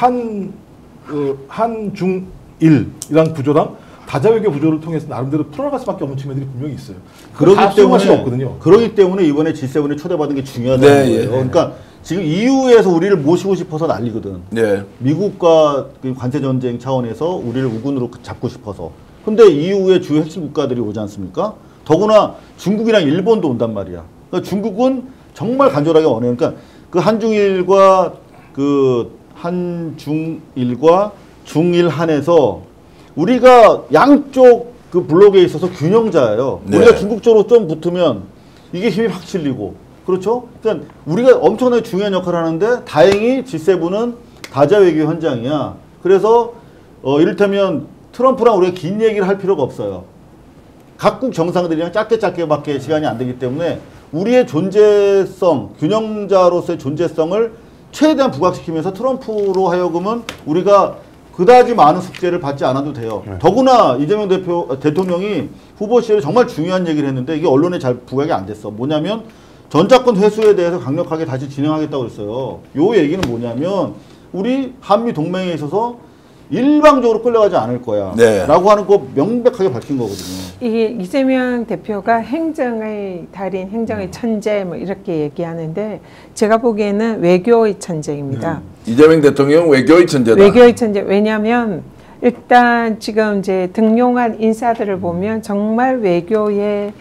한중일이란 구조랑 다자외교 구조를 통해서 나름대로 풀어나갈 수밖에 없는 측면들이 분명히 있어요. 그러기 때문에 이번에 G7에 초대받은 게 중요하다는 거예요. 그러니까 지금 EU에서 우리를 모시고 싶어서 난리거든. 미국과 관세 전쟁 차원에서 우리를 우군으로 잡고 싶어서. 근데 EU의 주요 핵심 국가들이 오지 않습니까? 더구나 중국이랑 일본도 온단 말이야. 그러니까 중국은 정말 간절하게 원해요. 그러니까 그 한중일과 중일 한에서 우리가 양쪽 그 블록에 있어서 균형자예요. 우리가 중국 쪽으로 좀 붙으면 이게 힘이 확 실리고, 그렇죠? 그러니까 우리가 엄청나게 중요한 역할을 하는데, 다행히 G7은 다자 외교 현장이야. 그래서 이를테면 트럼프랑 우리가 긴 얘기를 할 필요가 없어요. 각국 정상들이랑 짧게밖에 시간이 안 되기 때문에 우리의 존재성, 균형자로서의 존재성을 최대한 부각시키면서 트럼프로 하여금은 우리가 그다지 많은 숙제를 받지 않아도 돼요. 더구나 이재명 대통령이 후보 시절에 정말 중요한 얘기를 했는데, 이게 언론에 잘 부각이 안 됐어. 뭐냐면 전작권 회수에 대해서 강력하게 다시 진행하겠다고 그랬어요. 요 얘기는 뭐냐면, 우리 한미 동맹에 있어서 일방적으로 끌려가지 않을 거야. 라고 하는 거 명백하게 밝힌 거거든요. 이게 이재명 대표가 행정의 달인, 행정의 천재 뭐 이렇게 얘기하는데, 제가 보기에는 외교의 천재입니다. 이재명 대통령 외교의 천재다. 외교의 천재. 왜냐하면 일단 지금 이제 등용한 인사들을 보면 정말 외교의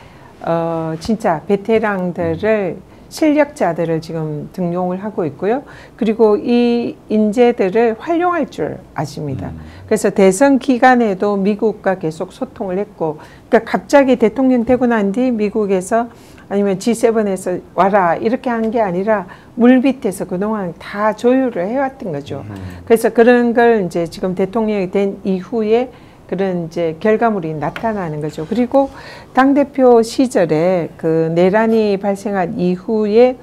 진짜 베테랑들을, 실력자들을 지금 등용을 하고 있고요. 그리고 이 인재들을 활용할 줄 아십니다. 그래서 대선 기간에도 미국과 계속 소통을 했고, 그러니까 갑자기 대통령 되고 난 뒤 미국에서 아니면 G7에서 와라 이렇게 한 게 아니라 물밑에서 그동안 다 조율을 해왔던 거죠. 그래서 그런 걸 이제 지금 대통령이 된 이후에 그런 이제 결과물이 나타나는 거죠. 그리고 당대표 시절에 그 내란이 발생한 이후에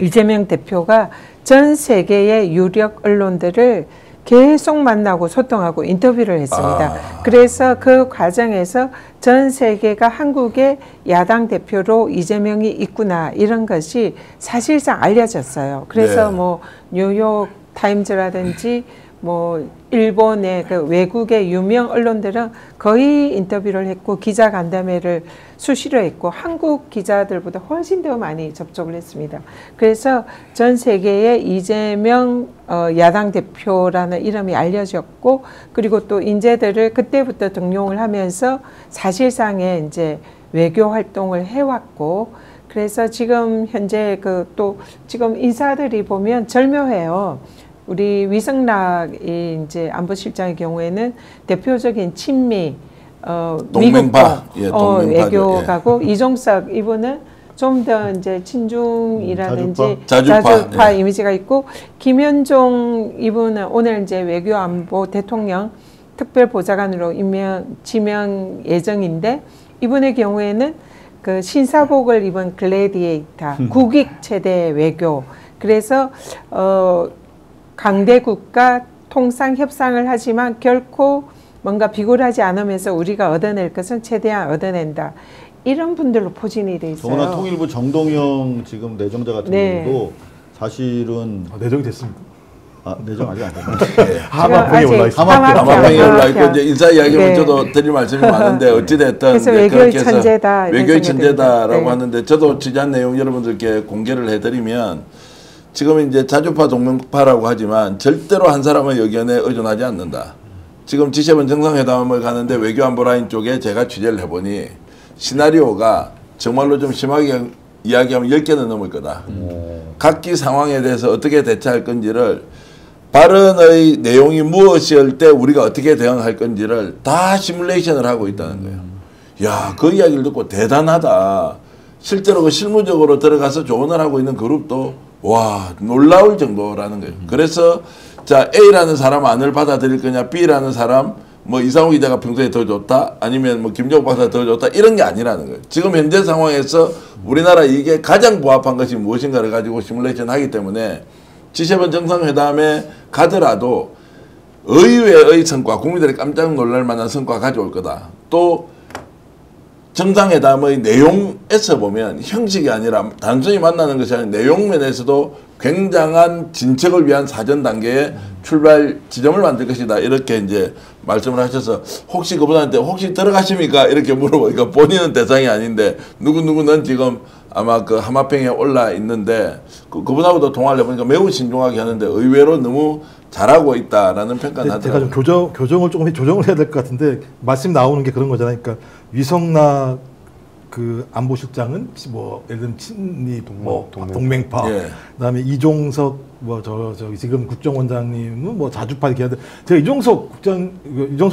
이재명 대표가 전 세계의 유력 언론들을 계속 만나고 소통하고 인터뷰를 했습니다. 그래서 그 과정에서 전 세계가 한국의 야당 대표로 이재명이 있구나 이런 것이 사실상 알려졌어요. 그래서 네. 뭐 뉴욕 타임즈라든지 뭐 일본의 그 외국의 유명 언론들은 거의 인터뷰를 했고 기자 간담회를 수시로 했고 한국 기자들보다 훨씬 더 많이 접촉을 했습니다. 그래서 전 세계에 이재명 야당 대표라는 이름이 알려졌고 그리고 또 인재들을 그때부터 등용을 하면서 사실상의 이제 외교 활동을 해왔고 그래서 지금 현재 그 또 지금 인사들이 보면 절묘해요. 우리 위성락이 이제 안보실장의 경우에는 대표적인 친미 동맹파, 미국과 예, 동맹파죠. 외교가고 이종석 이분은 좀 더 이제 친중이라든지 자주파, 예. 이미지가 있고 김현종 이분은 오늘 이제 외교안보 대통령 특별보좌관으로 지명 예정인데 이분의 경우에는 그 신사복을 입은 글래디에이터 국익 체대 외교 그래서 강대국가 통상 협상을 하지만 결코 뭔가 비굴하지 않으면서 우리가 얻어낼 것은 최대한 얻어낸다. 이런 분들로 포진이 돼 있어요. 더구나 통일부 정동영 지금 내정자 같은 네. 경우도 사실은 내정이 됐습니까? 내정 아직 안 됐는데 하마평에 올라 있습니다. 하마평에 올라 있고 하마평. 이제 인사 이야기하면 네. 저도 드릴 말씀이 많은데 어찌됐든 그래서 이제 외교의 그렇게 해서 천재다 이런 외교의 생각이 천재다라고 듭니다. 네. 하는데 저도 취재한 내용 여러분들께 공개를 해드리면 지금 이제 자주파 동맹파라고 하지만 절대로 한 사람의 의견에 의존하지 않는다. 지금 G7 정상회담을 가는데 외교안보라인 쪽에 제가 취재를 해보니 시나리오가 정말로 좀 심하게 이야기하면 10개는 넘을 거다. 각기 상황에 대해서 어떻게 대처할 건지를 발언의 내용이 무엇이올 때 우리가 어떻게 대응할 건지를 다 시뮬레이션을 하고 있다는 거예요. 야, 그 이야기를 듣고 대단하다. 실제로 그 실무적으로 들어가서 조언을 하고 있는 그룹도 와 놀라울 정도라는 거예요. 그래서 자 A라는 사람 안을 받아들일 거냐 B라는 사람 뭐 이상욱 기자가 평소에 더 좋다 아니면 뭐 김정욱 박사가 더 좋다 이런 게 아니라는 거예요. 지금 현재 상황에서 우리나라 이게 가장 부합한 것이 무엇인가를 가지고 시뮬레이션 하기 때문에 G7 정상회담에 가더라도 의외의 성과 국민들이 깜짝 놀랄 만한 성과 가져올 거다. 또 정상회담의 내용에서 보면 형식이 아니라 단순히 만나는 것이 아니라 내용 면에서도 굉장한 진척을 위한 사전 단계의 출발 지점을 만들 것이다. 이렇게 이제 말씀을 하셔서 혹시 그분한테 혹시 들어가십니까? 이렇게 물어보니까 본인은 대상이 아닌데 누구는 지금 아마 그 하마평에 올라 있는데 그분하고도 통화를 해보니까 매우 신중하게 하는데 의외로 너무 잘하고 있다라는 평가는 제가 하더라고요. 좀 조정을 해야 될 것 같은데 말씀 나오는 게 그런 거잖아요. 그러니까 위성락 그 안보실장은 뭐 예를 들면 친미 동맹파, 예. 그다음에 이종석 저기 지금 국정원장님은 뭐 자주파 이렇게 하는데 제가 이종석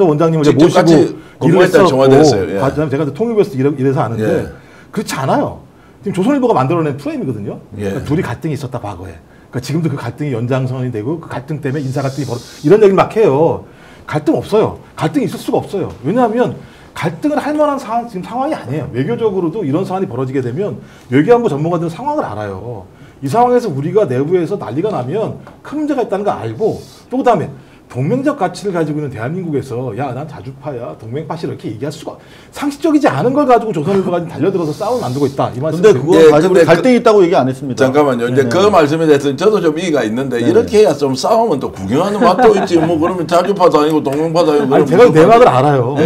원장님을 직접 모시고 같이 근무했다 청와대에서요. 예. 제가 통일부에서 일해서 아는데 예. 그렇지 않아요. 지금 조선일보가 만들어낸 프레임이거든요. 예. 그러니까 둘이 갈등이 있었다 과거에. 그러니까 지금도 그 갈등이 연장선이 되고 그 갈등 때문에 인사 갈등이 이런 얘기를 막 해요. 갈등 없어요. 갈등이 있을 수가 없어요. 왜냐하면 갈등을 할 만한 지금 상황이 아니에요. 외교적으로도 이런 상황이 벌어지게 되면 외교안보 전문가들은 상황을 알아요. 이 상황에서 우리가 내부에서 난리가 나면 큰 문제가 있다는 걸 알고 또 그다음에 동맹적 가치를 가지고 있는 대한민국에서 야 난 자주파야 동맹파시라 이렇게 얘기할 수가 상식적이지 않은 걸 가지고 조선일보가 달려들어서 싸움을 만들고 있다 이 말씀. 근데 그거 예, 가지고 근데 갈등이 있다고 얘기 안 했습니다. 잠깐만요. 이제 그 말씀에 대해서는 저도 좀 이의가 있는데 이렇게 해야 좀 싸우면 또 구경하는 맛도 있지. 뭐 그러면 자주파도 아니고 동맹파도 아니고. 아니 제가 내막을 알아요.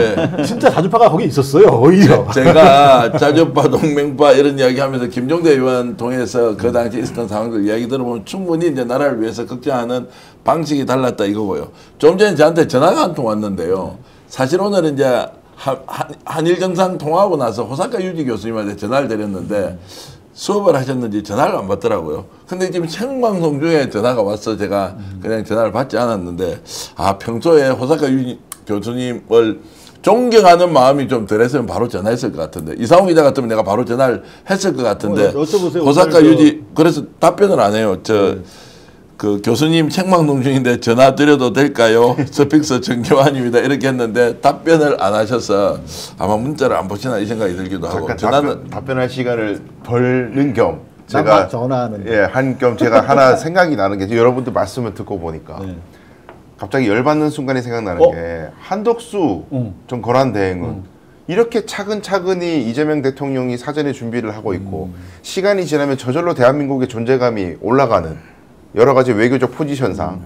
진짜 자주파가 거기 있었어요. 오히려. 제가 자주파 동맹파 이런 이야기하면서 김종대 의원 통해서 그 당시 있었던 상황들 이야기 들어보면 충분히 이제 나라를 위해서 걱정하는 방식이 달랐다 이거고요. 좀 전에 저한테 전화가 한 통 왔는데요. 사실 오늘은 이제 한일 정상 통화하고 나서 호사카 유지 교수님한테 전화를 드렸는데 수업을 하셨는지 전화를 안 받더라고요. 근데 지금 생방송 중에 전화가 왔어. 제가 그냥 전화를 받지 않았는데 평소에 호사카 유지 교수님을 존경하는 마음이 좀 덜했으면 바로 전화했을 것 같은데 이상욱 기자 같으면 내가 바로 전화를 했을 것 같은데 여쭤보세요. 호사카 유지 그래서 답변을 안 해요. 그 교수님 책망농 중인데 전화 드려도 될까요? 스픽서 정교환입니다. 이렇게 했는데 답변을 안 하셔서 아마 문자를 안 보시나 이 생각이 들기도 하고 잠깐 답변할 시간을 벌는 겸 제가 전화하는. 예, 한 겸 제가 하나 생각이 나는 게 여러분들 말씀을 듣고 보니까 네. 갑자기 열받는 순간이 생각나는 게 한덕수 전 권한대행은 이렇게 차근차근히 이재명 대통령이 사전에 준비를 하고 있고 시간이 지나면 저절로 대한민국의 존재감이 올라가는 여러 가지 외교적 포지션상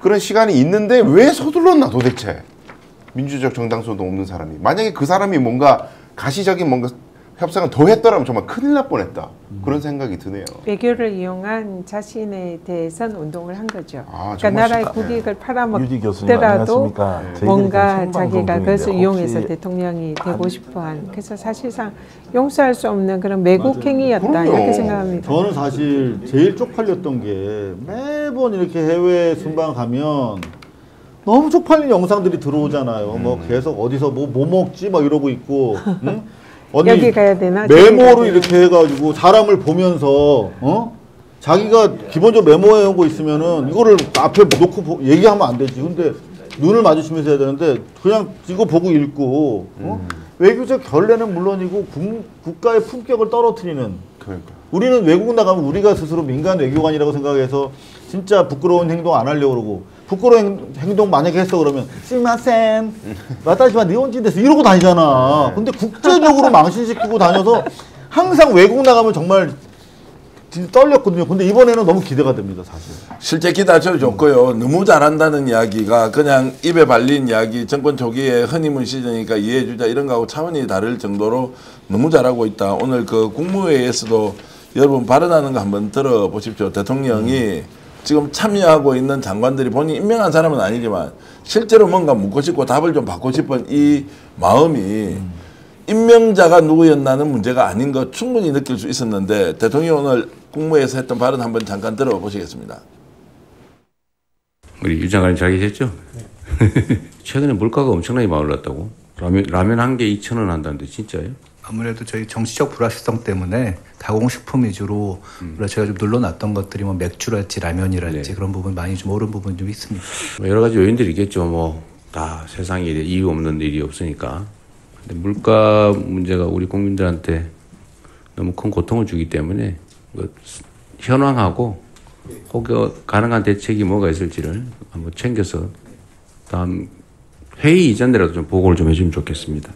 그런 시간이 있는데 왜 서둘렀나 도대체. 민주적 정당성도 없는 사람이. 만약에 그 사람이 뭔가 가시적인 뭔가 협상을 더 했더라면 정말 큰일 날 뻔했다. 그런 생각이 드네요. 외교를 이용한 자신에 대해서는 운동을 한 거죠. 아, 그러니까 정말 나라의 심각- 국익을 유디 교수님 팔아먹더라도 안녕하십니까? 저희들이 뭔가 지금 자기가 생방송중인데 그것을 이용해서 혹시 대통령이 되고 싶어한. 그래서 사실상 용서할 수 없는 그런 매국행위였다 그럼요. 이렇게 생각합니다. 저는 사실 제일 쪽팔렸던 게 매번 이렇게 해외 순방 가면 너무 쪽팔린 영상들이 들어오잖아요. 뭐 계속 어디서 뭐 먹지 막 이러고 있고, 응? 어디 여기 가야 되나? 저기 가야 메모를 되나? 이렇게 해가지고 사람을 보면서 자기가 기본적으로 메모해 온 거 있으면은 이거를 앞에 놓고 얘기하면 안 되지. 근데 눈을 마주치면서 해야 되는데 그냥 이거 보고 읽고 외교적 결례는 물론이고 국가의 품격을 떨어뜨리는. 그러니까. 우리는 외국 나가면 우리가 스스로 민간 외교관이라고 생각해서 진짜 부끄러운 행동 안 하려고 그러고 부끄러운 행동 만약에 했어 그러면 스미마센 와타시와 니혼진데서 이러고 다니잖아. 근데 국제적으로 망신시키고 다녀서 항상 외국 나가면 정말 진짜 떨렸거든요. 근데 이번에는 너무 기대가 됩니다, 사실. 실제 기대도 좋고요. 너무 잘한다는 이야기가 그냥 입에 발린 이야기, 정권 초기에 허니문 시즌이니까 이해해주자 이런 거하고 차원이 다를 정도로 너무 잘하고 있다. 오늘 그 국무회의에서도 여러분 발언하는 거 한번 들어보십시오. 대통령이 지금 참여하고 있는 장관들이 본인이 임명한 사람은 아니지만 실제로 뭔가 묻고 싶고 답을 좀 받고 싶은 이 마음이 임명자가 누구였나는 문제가 아닌 거 충분히 느낄 수 있었는데 대통령이 오늘 국무회에서 했던 발언 한번 잠깐 들어보시겠습니다. 우리 유 장관님 잘 계셨죠? 최근에 물가가 엄청나게 많이 올랐다고? 라면 한 개 2,000원 한다는데 진짜예요? 아무래도 저희 정치적 불확실성 때문에 가공식품 위주로 제가 좀 눌러놨던 것들이 뭐 맥주랄지 라면이랄지 네. 그런 부분 많이 좀 오른 부분이 좀 있습니다. 여러 가지 요인들이 있겠죠. 뭐 다 세상에 이유 없는 일이 없으니까. 근데 물가 문제가 우리 국민들한테 너무 큰 고통을 주기 때문에 현황하고 혹여 가능한 대책이 뭐가 있을지를 한번 챙겨서 다음 회의 이전이라도 좀 보고를 좀 해주면 좋겠습니다.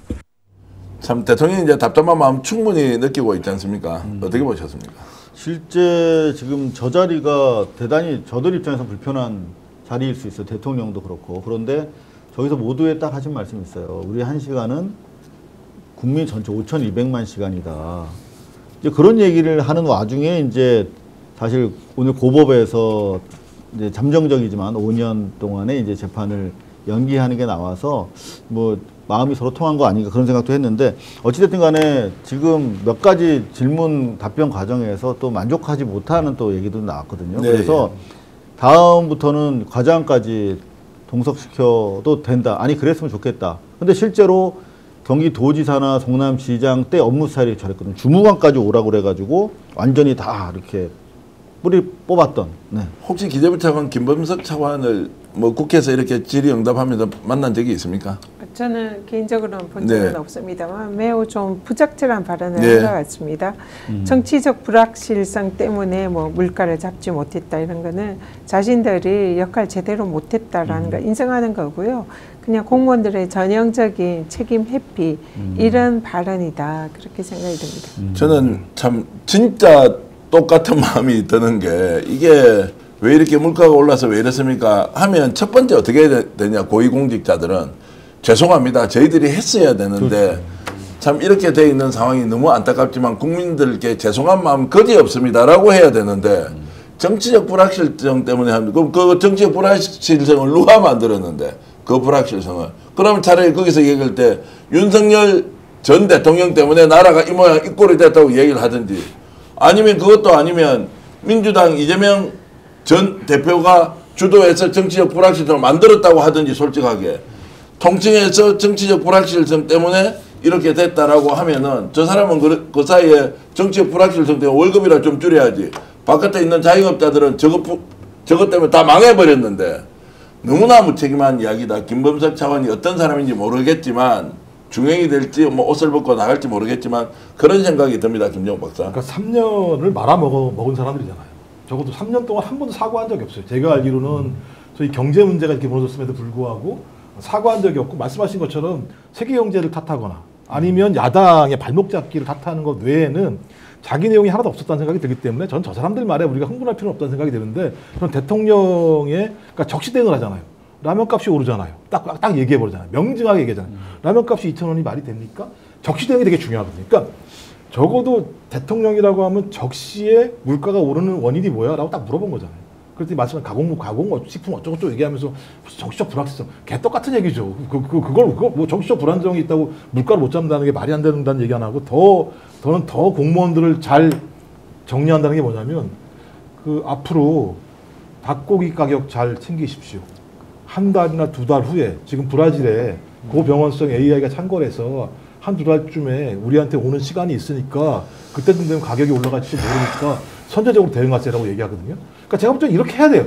참 대통령이 이제 답답한 마음 충분히 느끼고 있지 않습니까? 어떻게 보셨습니까? 실제 지금 저 자리가 대단히 저들 입장에서 불편한 자리일 수 있어요. 대통령도 그렇고. 그런데 저기서 모두에 딱 하신 말씀이 있어요. 우리 1시간은 국민 전체 5,200만 시간이다. 이제 그런 얘기를 하는 와중에 이제 사실 오늘 고법에서 이제 잠정적이지만 5년 동안의 이제 재판을 연기하는 게 나와서 뭐 마음이 서로 통한 거 아닌가 그런 생각도 했는데 어찌됐든 간에 지금 몇 가지 질문 답변 과정에서 또 만족하지 못하는 또 얘기도 나왔거든요. 네, 그래서 다음부터는 과장까지 동석시켜도 된다. 아니 그랬으면 좋겠다. 근데 실제로 경기도지사나 성남시장 때 업무 스타일이 저랬거든요. 주무관까지 오라고 그래가지고 완전히 다 이렇게 뿌리 뽑았던. 네. 혹시 기재부 차관 김범석 차관을 뭐 국회에서 이렇게 질의응답하면서 만난 적이 있습니까? 저는 개인적으로는 본 적은 네. 없습니다만 매우 좀 부적절한 발언을 네. 한 것 같습니다. 정치적 불확실성 때문에 뭐 물가를 잡지 못했다 이런 거는 자신들이 역할 제대로 못했다라는 걸 인정하는 거고요. 그냥 공무원들의 전형적인 책임 회피 이런 발언이다 그렇게 생각이 듭니다. 저는 참 진짜 똑같은 마음이 드는 게 이게 왜 이렇게 물가가 올라서 왜 이렇습니까 하면 첫 번째 어떻게 해야 되냐 고위공직자들은 죄송합니다 저희들이 했어야 되는데 참 이렇게 돼 있는 상황이 너무 안타깝지만 국민들께 죄송한 마음 거지 없습니다라고 해야 되는데 정치적 불확실성 때문에 합니다. 그럼 그 정치적 불확실성을 누가 만들었는데 그 불확실성을 그러면 차라리 거기서 얘기할 때 윤석열 전 대통령 때문에 나라가 이 모양 이 꼴이 됐다고 얘기를 하든지 아니면 그것도 아니면 민주당 이재명 전 대표가 주도해서 정치적 불확실성을 만들었다고 하든지 솔직하게 통칭해서 정치적 불확실성 때문에 이렇게 됐다라고 하면은 저 사람은 그 사이에 정치적 불확실성 때문에 월급이라 좀 줄여야지 바깥에 있는 자영업자들은 저것 때문에 다 망해버렸는데 너무나 무책임한 이야기다. 김범석 차관이 어떤 사람인지 모르겠지만 중행이 될지 뭐 옷을 벗고 나갈지 모르겠지만 그런 생각이 듭니다. 김정욱 박사. 그러니까 3년을 말아먹은 사람들이잖아요. 적어도 3년 동안 한 번도 사과한 적이 없어요. 제가 알기로는 저희 경제 문제가 이렇게 벌어졌음에도 불구하고 사과한 적이 없고, 말씀하신 것처럼 세계 경제를 탓하거나 아니면 야당의 발목 잡기를 탓하는 것 외에는 자기 내용이 하나도 없었다는 생각이 들기 때문에 전 저 사람들 말에 우리가 흥분할 필요는 없다는 생각이 드는데, 저는 대통령의 그러니까 적시대응을 하잖아요. 라면 값이 오르잖아요. 딱 얘기해버리잖아요. 명징하게 얘기하잖아요. 라면 값이 2,000원이 말이 됩니까? 적시대응이 되게 중요하거든요. 그러니까 적어도 대통령이라고 하면 적시에 물가가 오르는 원인이 뭐야? 라고 딱 물어본 거잖아요. 그랬더니 말씀한 가공식품 어쩌고저쩌고 얘기하면서 정치적 불확실성, 개떡같은 얘기죠. 그걸 뭐 정치적 불안정이 있다고 물가를 못 잡는다는 게 말이 안 된다는 얘기 안 하고, 저는 더 공무원들을 잘 정리한다는 게 뭐냐면, 앞으로 닭고기 가격 잘 챙기십시오. 한 달이나 2달 후에 지금 브라질에 고병원성 AI가 창궐해서 한 2달쯤에 우리한테 오는 시간이 있으니까 그때쯤 되면 가격이 올라갈지 모르니까 선제적으로 대응하세요라고 얘기하거든요. 그러니까 제가 볼 때는 이렇게 해야 돼요.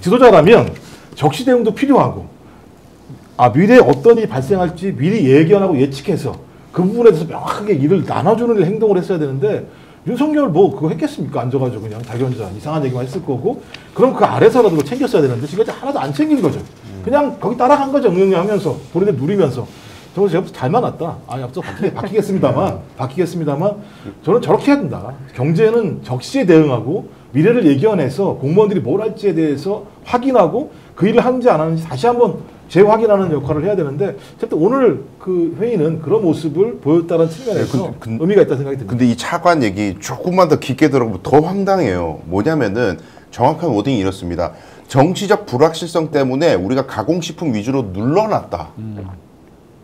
지도자라면 적시 대응도 필요하고, 미래에 어떤 일이 발생할지 미리 예견하고 예측해서 그 부분에 대해서 명확하게 일을 나눠주는 행동을 했어야 되는데, 윤석열 뭐 그거 했겠습니까? 앉아가지고 그냥 자기 혼자 이상한 얘기만 했을 거고, 그럼 그 아래서라도 그거 챙겼어야 되는데 지금까지 하나도 안 챙긴 거죠. 그냥 거기 따라간 거죠. 응용하면서 본인들 누리면서. 제가 잘 만났다. 앞서 바뀌겠습니다만 저는 저렇게 해야 된다. 경제는 적시에 대응하고 미래를 예견해서 공무원들이 뭘 할지에 대해서 확인하고 그 일을 하는지 안 하는지 다시 한번 재확인하는 역할을 해야 되는데, 어쨌든 오늘 그 회의는 그런 모습을 보였다는 측면에서 의미가 있다는 생각이 듭니다. 근데 이 차관 얘기 조금만 더 깊게 들어보면 더 황당해요. 뭐냐면은 정확한 워딩이 이렇습니다. 정치적 불확실성 때문에 우리가 가공식품 위주로 눌러놨다.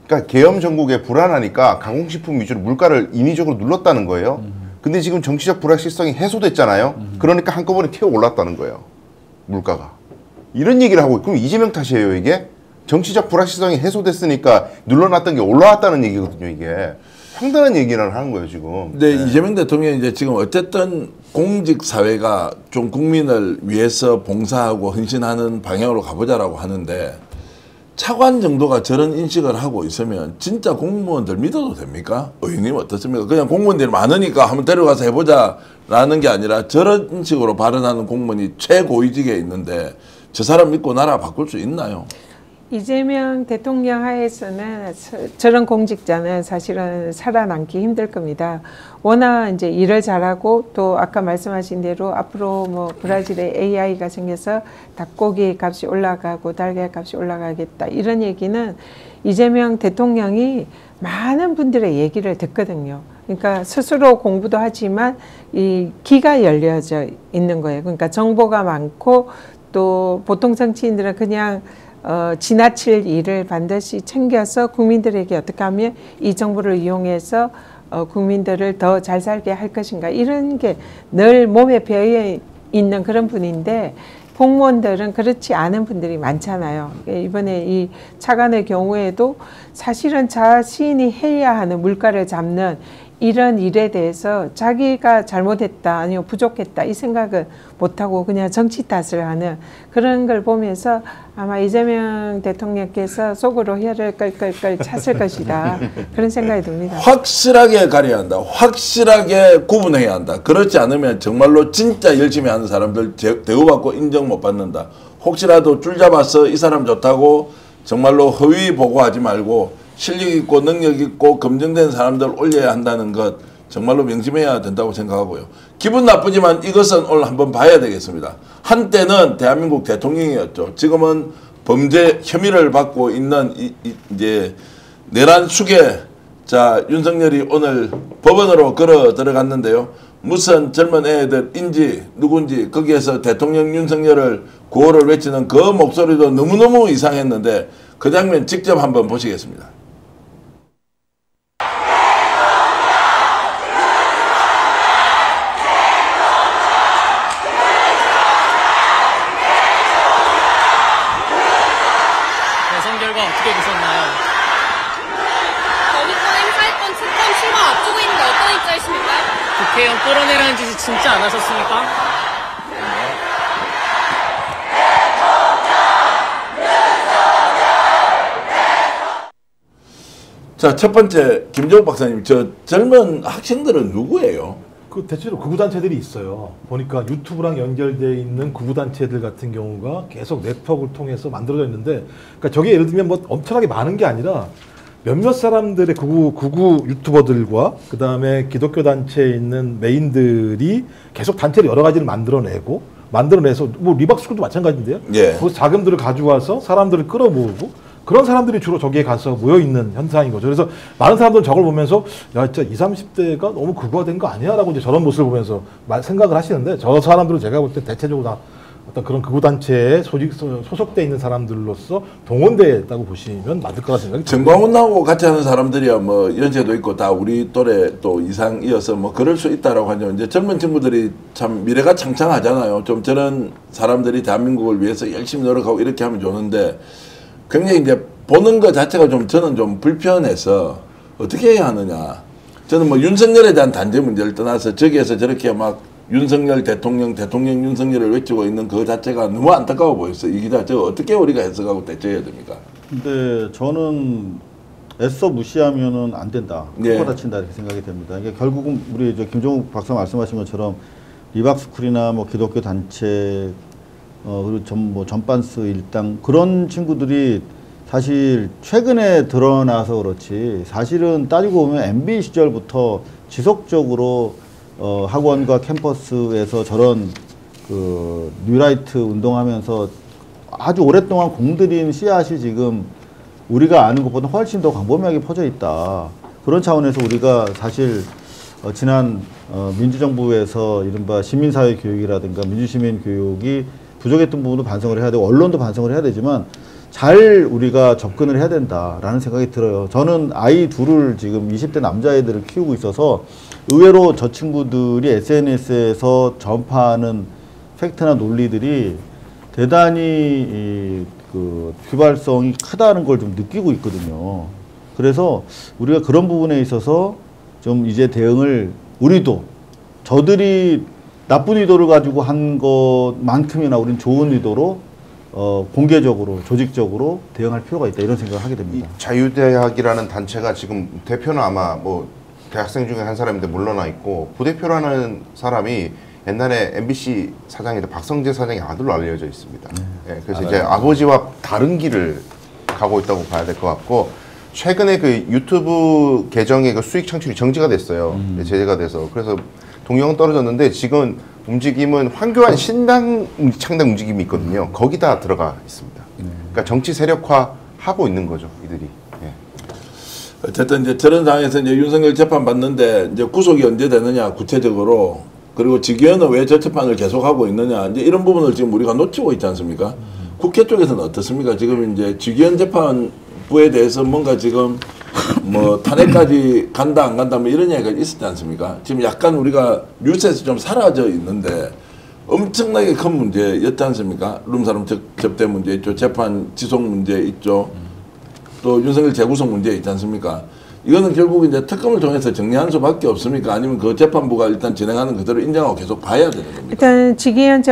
그러니까 계엄 전국에 불안하니까 가공식품 위주로 물가를 인위적으로 눌렀다는 거예요. 근데 지금 정치적 불확실성이 해소됐잖아요. 그러니까 한꺼번에 튀어 올랐다는 거예요. 물가가. 이런 얘기를 하고, 그럼 이재명 탓이에요, 이게? 정치적 불확실성이 해소됐으니까 눌러놨던 게 올라왔다는 얘기거든요, 이게. 상당한 얘기를 하는 거예요, 지금. 네, 이재명 대통령이 이제 지금 어쨌든 공직 사회가 좀 국민을 위해서 봉사하고 헌신하는 방향으로 가보자라고 하는데, 차관 정도가 저런 인식을 하고 있으면 진짜 공무원들 믿어도 됩니까? 의원님 어떻습니까? 그냥 공무원들이 많으니까 한번 데려가서 해보자라는 게 아니라 저런 식으로 발언하는 공무원이 최고위직에 있는데 저 사람 믿고 나라 바꿀 수 있나요? 이재명 대통령 하에서는 저런 공직자는 사실은 살아남기 힘들 겁니다. 워낙 이제 일을 잘하고, 또 아까 말씀하신 대로 앞으로 뭐 브라질에 AI가 생겨서 닭고기 값이 올라가고 달걀 값이 올라가겠다, 이런 얘기는 이재명 대통령이 많은 분들의 얘기를 듣거든요. 그러니까 스스로 공부도 하지만 이 귀가 열려져 있는 거예요. 그러니까 정보가 많고, 또 보통 정치인들은 그냥 지나칠 일을 반드시 챙겨서 국민들에게 어떻게 하면 이 정보를 이용해서 국민들을 더 잘 살게 할 것인가, 이런 게 늘 몸에 배어 있는 그런 분인데, 공무원들은 그렇지 않은 분들이 많잖아요. 이번에 이 차관의 경우에도 사실은 자신이 해야 하는 물가를 잡는 이런 일에 대해서 자기가 잘못했다, 아니면 부족했다, 이 생각을 못하고 그냥 정치 탓을 하는 그런 걸 보면서 아마 이재명 대통령께서 속으로 혀를 끌끌끌 찼을 것이다, 그런 생각이 듭니다. 확실하게 가려야 한다. 확실하게 구분해야 한다. 그렇지 않으면 정말로 진짜 열심히 하는 사람들 대우받고 인정 못 받는다. 혹시라도 줄 잡아서 이 사람 좋다고 정말로 허위 보고하지 말고 실력 있고 능력 있고 검증된 사람들 올려야 한다는 것 정말로 명심해야 된다고 생각하고요. 기분 나쁘지만 이것은 오늘 한번 봐야 되겠습니다. 한때는 대한민국 대통령이었죠. 지금은 범죄 혐의를 받고 있는 이제 내란 수괴, 자 윤석열이 오늘 법원으로 걸어 들어갔는데요. 무슨 젊은 애들인지 누군지 거기에서 대통령 윤석열을 구호를 외치는 그 목소리도 너무너무 이상했는데 그 장면 직접 한번 보시겠습니다. 대선 결과 어떻게 보셨나요? 범위권 행사했던 특검 출범 앞두고 있는데 어떤 입장이십니까? 국회의원 끌어내라는 짓이 진짜 안 하셨습니까? 자, 첫 번째 김정욱 박사님, 저 젊은 학생들은 누구예요? 그 대체로 극우단체들이 있어요. 보니까 유튜브랑 연결되어 있는 극우단체들 같은 경우가 계속 네트워크를 통해서 만들어져 있는데, 그러니까 저게 예를 들면 뭐 엄청나게 많은 게 아니라 몇몇 사람들의 극우 유튜버들과 그 다음에 기독교 단체에 있는 메인들이 계속 단체를 여러 가지를 만들어내서 뭐 리박스쿨도 마찬가지인데요. 예. 거기서 자금들을 가져와서 사람들을 끌어모으고 그런 사람들이 주로 저기에 가서 모여있는 현상인 거죠. 그래서 많은 사람들은 저걸 보면서 야 진짜 20, 30대가 너무 극우화된 거 아니야? 라고 이제 저런 모습을 보면서 생각을 하시는데, 저 사람들은 제가 볼 때 대체적으로 다 어떤 그런 극우단체에 소속돼 있는 사람들로서 동원되어 있다고 보시면 맞을 거라 생각이 듭니다. 정광훈하고 같이 하는 사람들이야 뭐 연세도 있고 다 우리 또래 또 이상이어서 뭐 그럴 수 있다라고 하죠. 이제 젊은 친구들이 참 미래가 창창하잖아요. 좀 저런 사람들이 대한민국을 위해서 열심히 노력하고 이렇게 하면 좋은데, 굉장히 이제 보는 것 자체가 좀 저는 좀 불편해서 어떻게 해야 하느냐. 저는 뭐 윤석열에 대한 단죄 문제를 떠나서 저기에서 저렇게 막 윤석열 대통령 윤석열을 외치고 있는 그 자체가 너무 안타까워 보였어요. 이 기자 저거 어떻게 우리가 해석하고 대처해야 됩니까? 근데 저는 애써 무시하면은 안 된다. 네. 크고 다친다 이렇게 생각이 됩니다. 이게 결국은 우리 김종욱 박사 말씀하신 것처럼 리박스쿨이나 뭐 기독교 단체 그리고 전반스 일당 그런 친구들이 사실 최근에 드러나서 그렇지, 사실은 따지고 보면 MB 시절부터 지속적으로 학원과 캠퍼스에서 저런 그 뉴라이트 운동하면서 아주 오랫동안 공들인 씨앗이 지금 우리가 아는 것보다 훨씬 더 광범위하게 퍼져 있다. 그런 차원에서 우리가 사실 지난 민주정부에서 이른바 시민사회 교육이라든가 민주시민 교육이 부족했던 부분도 반성을 해야 되고 언론도 반성을 해야 되지만 잘 우리가 접근을 해야 된다라는 생각이 들어요. 저는 아이 둘을 지금 20대 남자애들을 키우고 있어서 의외로 저 친구들이 SNS에서 전파하는 팩트나 논리들이 대단히 그 휘발성이 크다는 걸 좀 느끼고 있거든요. 그래서 우리가 그런 부분에 있어서 좀 이제 대응을 우리도 저들이 나쁜 의도를 가지고 한 것만큼이나 우린 좋은 의도로 공개적으로 조직적으로 대응할 필요가 있다, 이런 생각을 하게 됩니다. 이 자유대학이라는 단체가 지금 대표는 아마 뭐 대학생 중에 한 사람인데 물러나 있고, 부대표라는 사람이 옛날에 MBC 사장이던 박성재 사장의 아들로 알려져 있습니다. 예, 그래서 이제 아버지와 다른 길을 가고 있다고 봐야 될 것 같고, 최근에 그 유튜브 계정의 그 수익 창출이 정지가 됐어요. 제재가 돼서. 그래서 동영은 떨어졌는데 지금 움직임은 황교안 신당 창당 움직임이 있거든요. 거기다 들어가 있습니다. 그러니까 정치 세력화하고 있는 거죠, 이들이. 예. 어쨌든 이제 저런 상황에서 이제 윤석열 재판 받는데 이제 구속이 언제 되느냐 구체적으로, 그리고 직위원은 왜 저 재판을 계속하고 있느냐, 이제 이런 부분을 지금 우리가 놓치고 있지 않습니까? 국회 쪽에서는 어떻습니까? 지금 이제 직위원 재판부에 대해서 뭔가 지금 뭐 탄핵까지 간다 안 간다 뭐 이런 이야기가 있었지 않습니까? 지금 약간 우리가 뉴스에서 좀 사라져 있는데 엄청나게 큰 문제였지 않습니까? 룸사롱 접대 문제 있죠, 재판 지속 문제 있죠, 또 윤석열 재구성 문제 있지 않습니까? 이거는 결국 이제 특검을 통해서 정리하는 수밖에 없습니까? 아니면 그 재판부가 일단 진행하는 그대로 인정하고 계속 봐야 되는 겁니까? 일단 직위원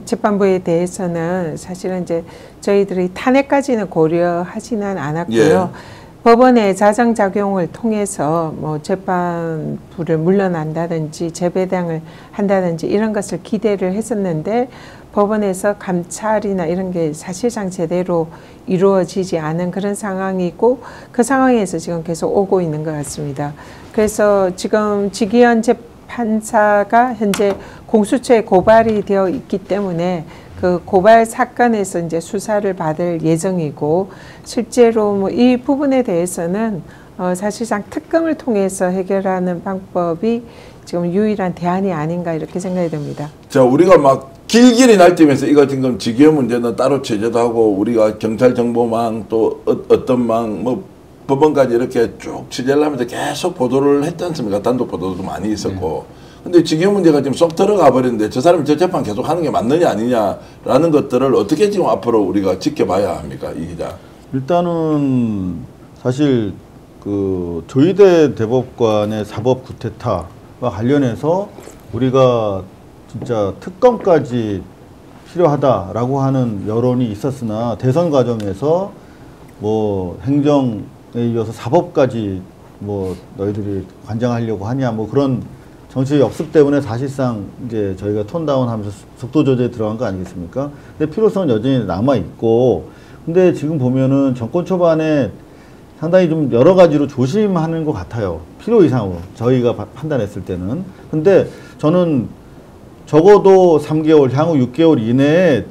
재판부에 대해서는 사실은 이제 저희들이 탄핵까지는 고려하지는 않았고요. 예. 법원의 자정작용을 통해서 뭐 재판부를 물러난다든지 재배당을 한다든지 이런 것을 기대를 했었는데, 법원에서 감찰이나 이런 게 사실상 제대로 이루어지지 않은 그런 상황이고, 그 상황에서 지금 계속 오고 있는 것 같습니다. 그래서 지금 직위원 재판사가 현재 공수처에 고발이 되어 있기 때문에 그 고발 사건에서 이제 수사를 받을 예정이고, 실제로 뭐 이 부분에 대해서는 사실상 특검을 통해서 해결하는 방법이 지금 유일한 대안이 아닌가 이렇게 생각이 됩니다. 자, 우리가 막 길길이 날뛰면서 이거 지금 직위원 문제는 따로 취재도 하고, 우리가 경찰 정보망 또 어떤 망 뭐 법원까지 이렇게 쭉 취재를 하면서 계속 보도를 했지 않습니까? 단독 보도도 많이 있었고. 근데 직위원 문제가 지금 쏙 들어가 버렸는데 저 사람이 저 재판 계속 하는 게 맞느냐 아니냐라는 것들을 어떻게 지금 앞으로 우리가 지켜봐야 합니까, 이 기자? 일단은 사실 그 조희대 대법관의 사법 구태타와 관련해서 우리가 진짜 특검까지 필요하다라고 하는 여론이 있었으나, 대선 과정에서 뭐 행정 이어서 사법까지 뭐 너희들이 관장하려고 하냐 뭐 그런 정치의 역습 때문에 사실상 이제 저희가 톤다운하면서 속도 조절에 들어간 거 아니겠습니까? 근데 필요성은 여전히 남아 있고, 근데 지금 보면은 정권 초반에 상당히 좀 여러 가지로 조심하는 것 같아요. 필요 이상으로 저희가 판단했을 때는. 근데 저는 적어도 3개월 향후 6개월 이내에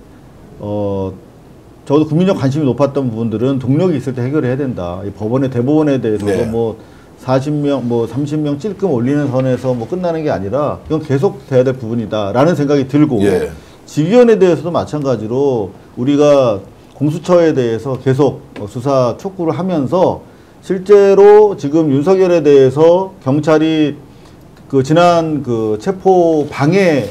적어도 국민적 관심이 높았던 부분들은 동력이 있을 때 해결해야 된다. 이 법원의 대법원에 대해서도 네. 뭐 40명, 뭐 30명 찔끔 올리는 선에서 뭐 끝나는 게 아니라 이건 계속 돼야 될 부분이다라는 생각이 들고, 예. 직위원에 대해서도 마찬가지로 우리가 공수처에 대해서 계속 수사 촉구를 하면서 실제로 지금 윤석열에 대해서 경찰이 그 지난 그 체포 방해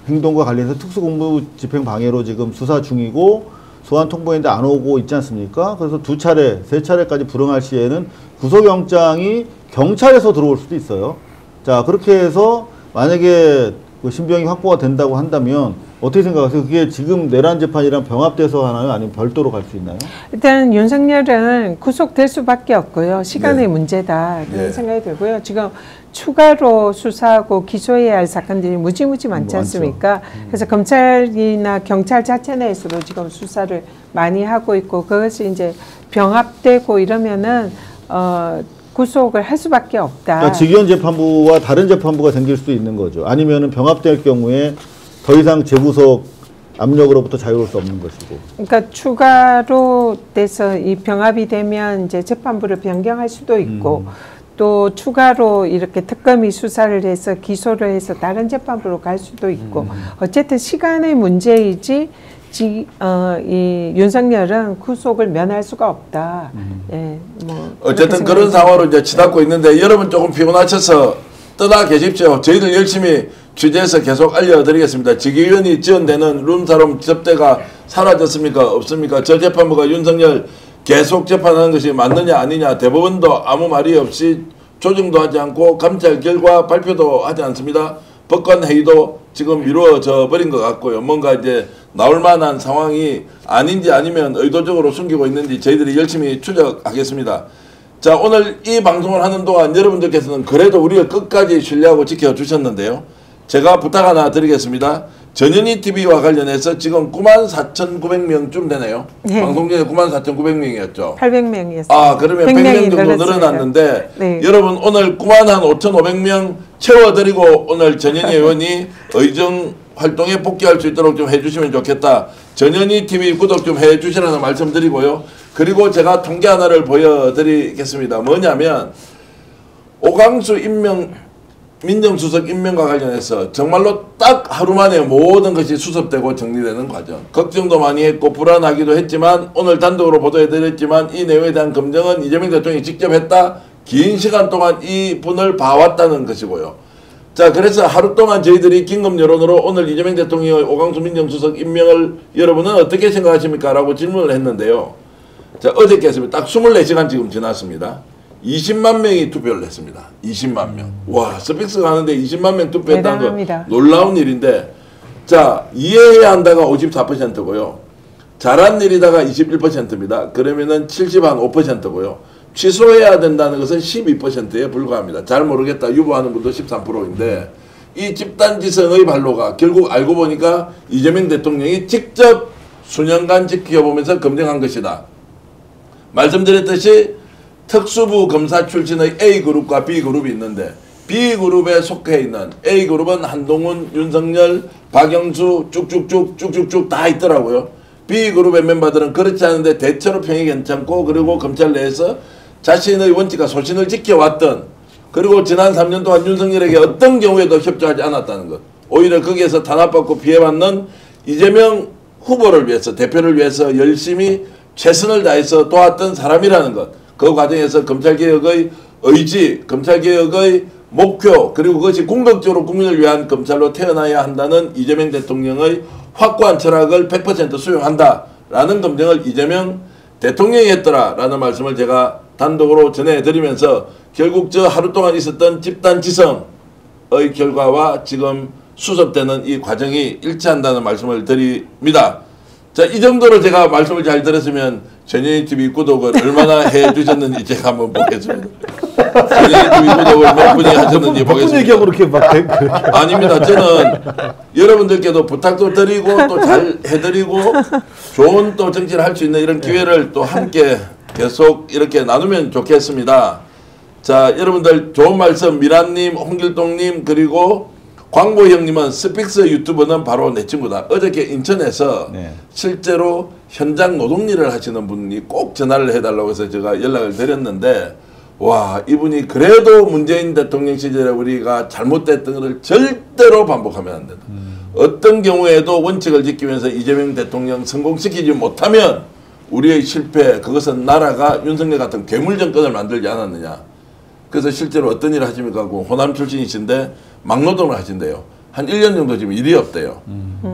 행동과 관련해서 특수공무 집행 방해로 지금 수사 중이고 소환 통보했는데 안 오고 있지 않습니까? 그래서 2차례, 3차례까지 불응할 시에는 구속영장이 경찰에서 들어올 수도 있어요. 자, 그렇게 해서 만약에 그 신병이 확보가 된다고 한다면 어떻게 생각하세요? 그게 지금 내란 재판이랑 병합돼서 하나요? 아니면 별도로 갈 수 있나요? 일단 윤석열은 구속될 수밖에 없고요. 시간의 네. 문제다. 그런 네. 생각이 들고요. 지금 추가로 수사하고 기소해야 할 사건들이 무지무지 많지 않습니까? 그래서 검찰이나 경찰 자체 내에서도 지금 수사를 많이 하고 있고, 그것이 이제 병합되고 이러면은 구속을 할 수밖에 없다. 그러니까 직위원 재판부와 다른 재판부가 생길 수도 있는 거죠. 아니면은 병합될 경우에 더 이상 재구속 압력으로부터 자유로울 수 없는 것이고. 그러니까 추가로 돼서 이 병합이 되면 이제 재판부를 변경할 수도 있고, 또 추가로 이렇게 특검이 수사를 해서 기소를 해서 다른 재판부로 갈 수도 있고, 어쨌든 시간의 문제이지 이 윤석열은 구속을 면할 수가 없다. 예, 뭐 어쨌든 그런 상황으로 이제 치닫고 있는데, 여러분 조금 피곤하셔서 떠나 계십시오. 저희들 열심히 취재해서 계속 알려드리겠습니다. 직위원이 지원되는 룸사롱 접대가 사라졌습니까? 없습니까? 저 재판부가 윤석열 계속 재판하는 것이 맞느냐 아니냐, 대법원도 아무 말이 없이 조정도 하지 않고 감찰 결과 발표도 하지 않습니다. 법관 회의도 지금 이루어져 버린 것 같고요. 뭔가 이제 나올 만한 상황이 아닌지 아니면 의도적으로 숨기고 있는지 저희들이 열심히 추적하겠습니다. 자, 오늘 이 방송을 하는 동안 여러분들께서는 그래도 우리를 끝까지 신뢰하고 지켜주셨는데요. 제가 부탁 하나 드리겠습니다. 전현희 TV와 관련해서 지금 94,900명쯤 되네요. 네. 방송 중에 94,900명이었죠. 800명이었어요. 아, 그러면 100명 정도 늘어났는데, 네. 여러분 오늘 95,500명 채워드리고 오늘 전현희 의원이 의정 활동에 복귀할 수 있도록 좀 해주시면 좋겠다. 전현희 TV 구독 좀 해주시라는 말씀드리고요. 그리고 제가 통계 하나를 보여드리겠습니다. 뭐냐면 오강수 민정수석 임명과 관련해서 정말로 딱 하루 만에 모든 것이 수습되고 정리되는 과정. 걱정도 많이 했고 불안하기도 했지만, 오늘 단독으로 보도해드렸지만 이 내용에 대한 검증은 이재명 대통령이 직접 했다. 긴 시간 동안 이 분을 봐왔다는 것이고요. 자, 그래서 하루 동안 저희들이 긴급 여론으로 오늘 이재명 대통령의 오강수 민정수석 임명을 여러분은 어떻게 생각하십니까? 라고 질문을 했는데요. 자, 어저께였습니다. 딱 24시간 지금 지났습니다. 20만 명이 투표를 했습니다. 20만 명. 와, 스픽스가 하는데 20만 명 투표했다는 거 놀라운 일인데, 자, 이해해야 한다가 54%고요. 잘한 일이다가 21%입니다. 그러면은 75%고요. 취소해야 된다는 것은 12%에 불과합니다. 잘 모르겠다 유보하는 분도 13%인데, 이 집단지성의 발로가 결국 알고 보니까 이재명 대통령이 직접 수년간 지켜보면서 검증한 것이다. 말씀드렸듯이 특수부 검사 출신의 A그룹과 B그룹이 있는데, B그룹에 속해 있는 A그룹은 한동훈, 윤석열, 박영수 쭉쭉쭉 다 있더라고요. B그룹의 멤버들은 그렇지 않은데 대체로 평이 괜찮고, 그리고 검찰 내에서 자신의 원칙과 소신을 지켜왔던, 그리고 지난 3년 동안 윤석열에게 어떤 경우에도 협조하지 않았다는 것, 오히려 거기에서 탄압받고 피해받는 이재명 후보를 위해서, 대표를 위해서 열심히 최선을 다해서 도왔던 사람이라는 것, 그 과정에서 검찰개혁의 의지, 검찰개혁의 목표, 그리고 그것이 궁극적으로 국민을 위한 검찰로 태어나야 한다는 이재명 대통령의 확고한 철학을 100% 수용한다라는 검증을 이재명 대통령이 했더라라는 말씀을 제가 단독으로 전해드리면서, 결국 저 하루 동안 있었던 집단지성의 결과와 지금 수습되는 이 과정이 일치한다는 말씀을 드립니다. 자, 이 정도로 제가 말씀을 잘 들었으면 전현희 TV 구독을 얼마나 해주셨는지 제가 한번 보겠습니다. 전현희 TV 구독을 몇 분이 하셨는지 보겠습니다. 얘기하고 그렇게 막 아닙니다. 저는 여러분들께도 부탁도 드리고 또 잘 해드리고 좋은 또 정치를 할 수 있는 이런 기회를 또 함께 계속 이렇게 나누면 좋겠습니다. 자, 여러분들 좋은 말씀 미란님, 홍길동님 그리고 광고 형님은 스픽스 유튜버는 바로 내 친구다. 어저께 인천에서 실제로 현장 노동일을 하시는 분이 꼭 전화를 해달라고 해서 제가 연락을 드렸는데 와, 이분이 그래도 문재인 대통령 시절에 우리가 잘못됐던 것을 절대로 반복하면 안 된다. 어떤 경우에도 원칙을 지키면서 이재명 대통령 성공시키지 못하면 우리의 실패, 그것은 나라가 윤석열 같은 괴물 정권을 만들지 않았느냐. 그래서 실제로 어떤 일을 하십니까? 호남 출신이신데 막노동을 하신대요. 한 1년 정도 지금 일이 없대요.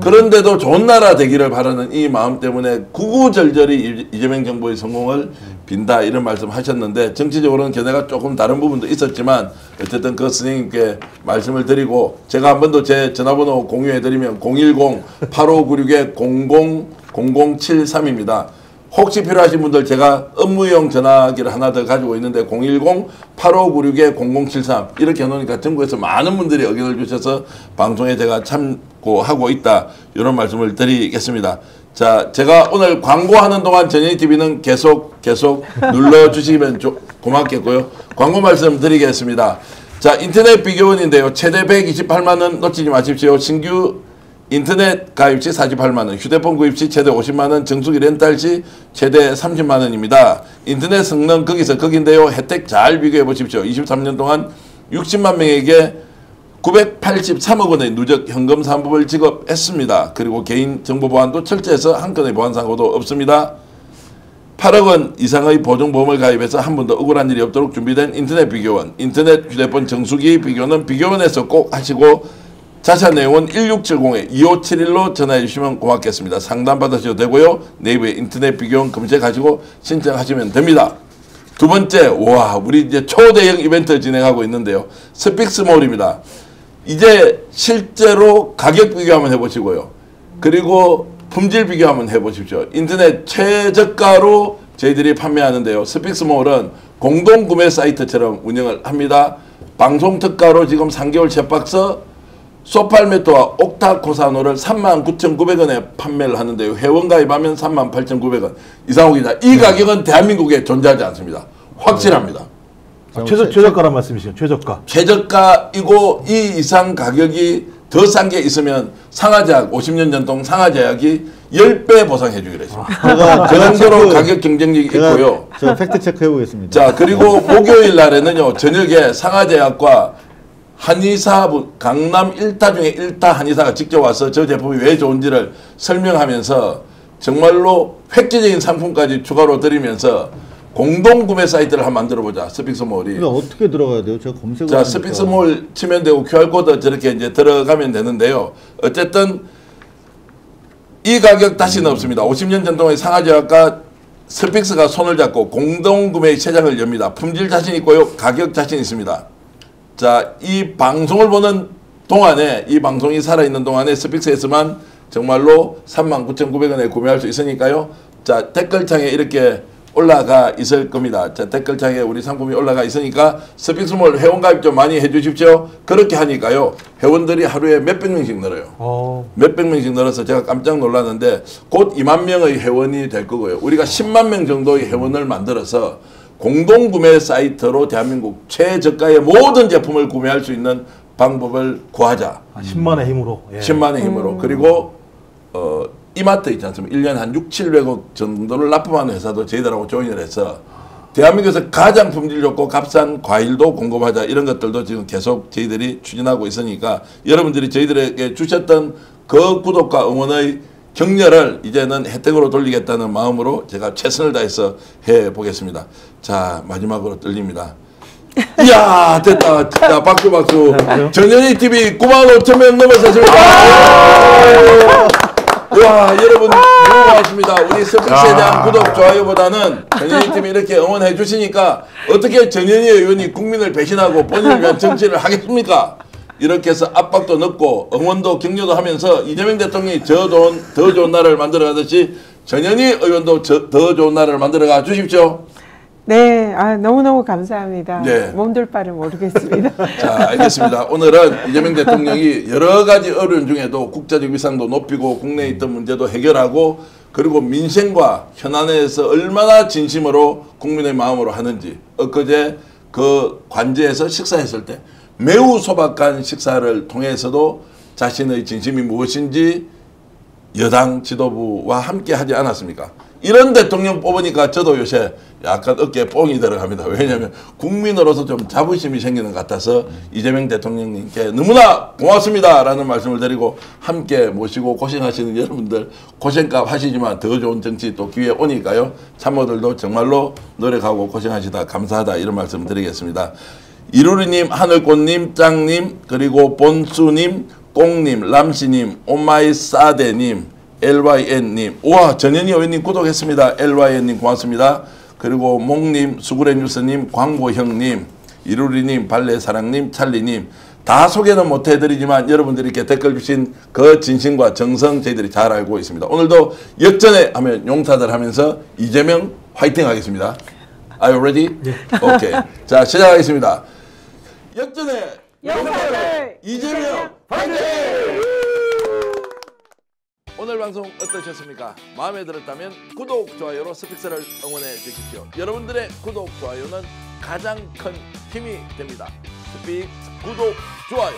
그런데도 좋은 나라 되기를 바라는 이 마음 때문에 구구절절히 이재명 정부의 성공을 빈다 이런 말씀 하셨는데 정치적으로는 견해가 조금 다른 부분도 있었지만 어쨌든 그 선생님께 말씀을 드리고 제가 한 번 더 제 전화번호 공유해드리면 010-8596-0073입니다. 혹시 필요하신 분들 제가 업무용 전화기를 하나 더 가지고 있는데 010-8596-0073 이렇게 해놓으니까 전국에서 많은 분들이 의견을 주셔서 방송에 제가 참고하고 있다 이런 말씀을 드리겠습니다. 자, 제가 오늘 광고하는 동안 전현희TV는 계속 눌러주시면 고맙겠고요. 광고 말씀 드리겠습니다. 자, 인터넷 비교원인데요. 최대 128만원 놓치지 마십시오. 신규 인터넷 가입 시 48만원, 휴대폰 구입 시 최대 50만원, 정수기 렌탈 시 최대 30만원입니다. 인터넷 성능 거기서 거긴데요. 혜택 잘 비교해 보십시오. 23년 동안 60만 명에게 983억 원의 누적 현금 산법을 지급했습니다. 그리고 개인 정보 보안도 철저해서 한 건의 보안 사고도 없습니다. 8억 원 이상의 보증보험을 가입해서 한 번도 억울한 일이 없도록 준비된 인터넷 비교원, 인터넷 휴대폰 정수기 비교는 비교원에서 꼭 하시고 자세한 내용은 1670-2571로 전화해 주시면 고맙겠습니다. 상담 받으셔도 되고요. 네이버에 인터넷 비교원 검색하시고 신청하시면 됩니다. 두 번째, 와, 우리 이제 초대형 이벤트 진행하고 있는데요. 스픽스몰입니다. 이제 실제로 가격 비교 한번 해보시고요. 그리고 품질 비교 한번 해보십시오. 인터넷 최저가로 저희들이 판매하는데요. 스픽스몰은 공동구매 사이트처럼 운영을 합니다. 방송 특가로 지금 3개월 챗박스 소팔메토와 옥타코사노를 39,900원에 판매를 하는데요. 회원 가입하면 38,900원. 이상호 기자, 이 가격은 대한민국에 존재하지 않습니다. 확실합니다. 최저가란 말씀이시죠? 최저가. 최저가이고 이 이상 가격이 더 싼 게 있으면 상하제약 50년 전통 상하제약이 10배 보상해 주기로 했습니다. 그 정도로 가격 경쟁력이 있고요. 제가 팩트 체크해 보겠습니다. 자, 그리고 목요일 날에는요. 저녁에 상하제약과 한의사 강남 1타 중에 1타 한의사가 직접 와서 저 제품이 왜 좋은지를 설명하면서 정말로 획기적인 상품까지 추가로 드리면서 공동구매 사이트를 한번 만들어보자. 스픽스몰이. 그러니까 어떻게 들어가야 돼요? 제가 검색을 자, 스픽스몰 치면 되고 QR코드 저렇게 이제 들어가면 되는데요. 어쨌든 이 가격 다시는 없습니다. 50년 전통의 상하제약과 스픽스가 손을 잡고 공동구매의 시장을 엽니다. 품질 자신 있고요. 가격 자신 있습니다. 자, 이 방송을 보는 동안에 이 방송이 살아있는 동안에 스픽스에서만 정말로 39,900원에 구매할 수 있으니까요. 자, 댓글창에 이렇게 올라가 있을 겁니다. 자, 댓글창에 우리 상품이 올라가 있으니까 스픽스몰 회원가입 좀 많이 해주십시오. 그렇게 하니까요. 회원들이 하루에 몇백 명씩 늘어요. 몇백 명씩 늘어서 제가 깜짝 놀랐는데 곧 2만 명의 회원이 될 거고요. 우리가 10만 명 정도의 회원을 만들어서 공동구매 사이트로 대한민국 최저가의 모든 제품을 구매할 수 있는 방법을 구하자. 10만의 힘으로. 예. 10만의 힘으로. 그리고 이마트 있지 않습니까? 1년에 한 6,700억 정도를 납품하는 회사도 저희들하고 조인을 해서 대한민국에서 가장 품질 좋고 값싼 과일도 공급하자. 이런 것들도 지금 계속 저희들이 추진하고 있으니까 여러분들이 저희들에게 주셨던 그 구독과 응원의 격려를 이제는 혜택으로 돌리겠다는 마음으로 제가 최선을 다해서 해보겠습니다. 자, 마지막으로 떨립니다. 이야, 됐다. 자, 박수. 전현희TV 95,000명 넘어섰습니다. 와, 여러분 너무 고맙습니다. 우리 스픽스에 대한 구독, 좋아요보다는 전현희TV 이렇게 응원해 주시니까 어떻게 전현희 의원이 국민을 배신하고 본인을 위한 정치를 하겠습니까? 이렇게 해서 압박도 넣고 응원도 격려도 하면서 이재명 대통령이 더 좋은 나라를 만들어가듯이 전현희 의원도 더 좋은 나라를 만들어가 주십시오. 네, 너무너무 감사합니다. 네. 몸둘 바를 모르겠습니다. 자, 알겠습니다. 오늘은 이재명 대통령이 여러 가지 어려움 중에도 국제적 위상도 높이고 국내에 있던 문제도 해결하고 그리고 민생과 현안에서 얼마나 진심으로 국민의 마음으로 하는지 엊그제 그 관제에서 식사했을 때 매우 소박한 식사를 통해서도 자신의 진심이 무엇인지 여당 지도부와 함께 하지 않았습니까? 이런 대통령 뽑으니까 저도 요새 약간 어깨에 뽕이 들어갑니다. 왜냐하면 국민으로서 좀 자부심이 생기는 것 같아서 이재명 대통령님께 너무나 고맙습니다라는 말씀을 드리고 함께 모시고 고생하시는 여러분들 고생값 하시지만 더 좋은 정치 또 기회 오니까요. 참모들도 정말로 노력하고 고생하시다 감사하다 이런 말씀 드리겠습니다. 이루리님, 하늘꽃님, 짱님, 그리고 본수님, 꽁님, 람씨님, 오마이사데님, LYN님, 우와 전현희 의원님 구독했습니다. LYN님 고맙습니다. 그리고 몽님, 수구레뉴스님, 광고형님, 이루리님, 발레사랑님, 찰리님 다 소개는 못해드리지만 여러분들이 이렇게 댓글 주신 그 진심과 정성 저희들이 잘 알고 있습니다. 오늘도 역전에 하면 용사들 하면서 이재명 화이팅 하겠습니다. Are you ready? 네. 오케이. 자 시작하겠습니다. 역전에 용사들 이재명 화이팅! 오늘 방송 어떠셨습니까? 마음에 들었다면 구독, 좋아요로 스픽스를 응원해 주십시오. 여러분들의 구독, 좋아요는 가장 큰 힘이 됩니다. 스픽스 구독, 좋아요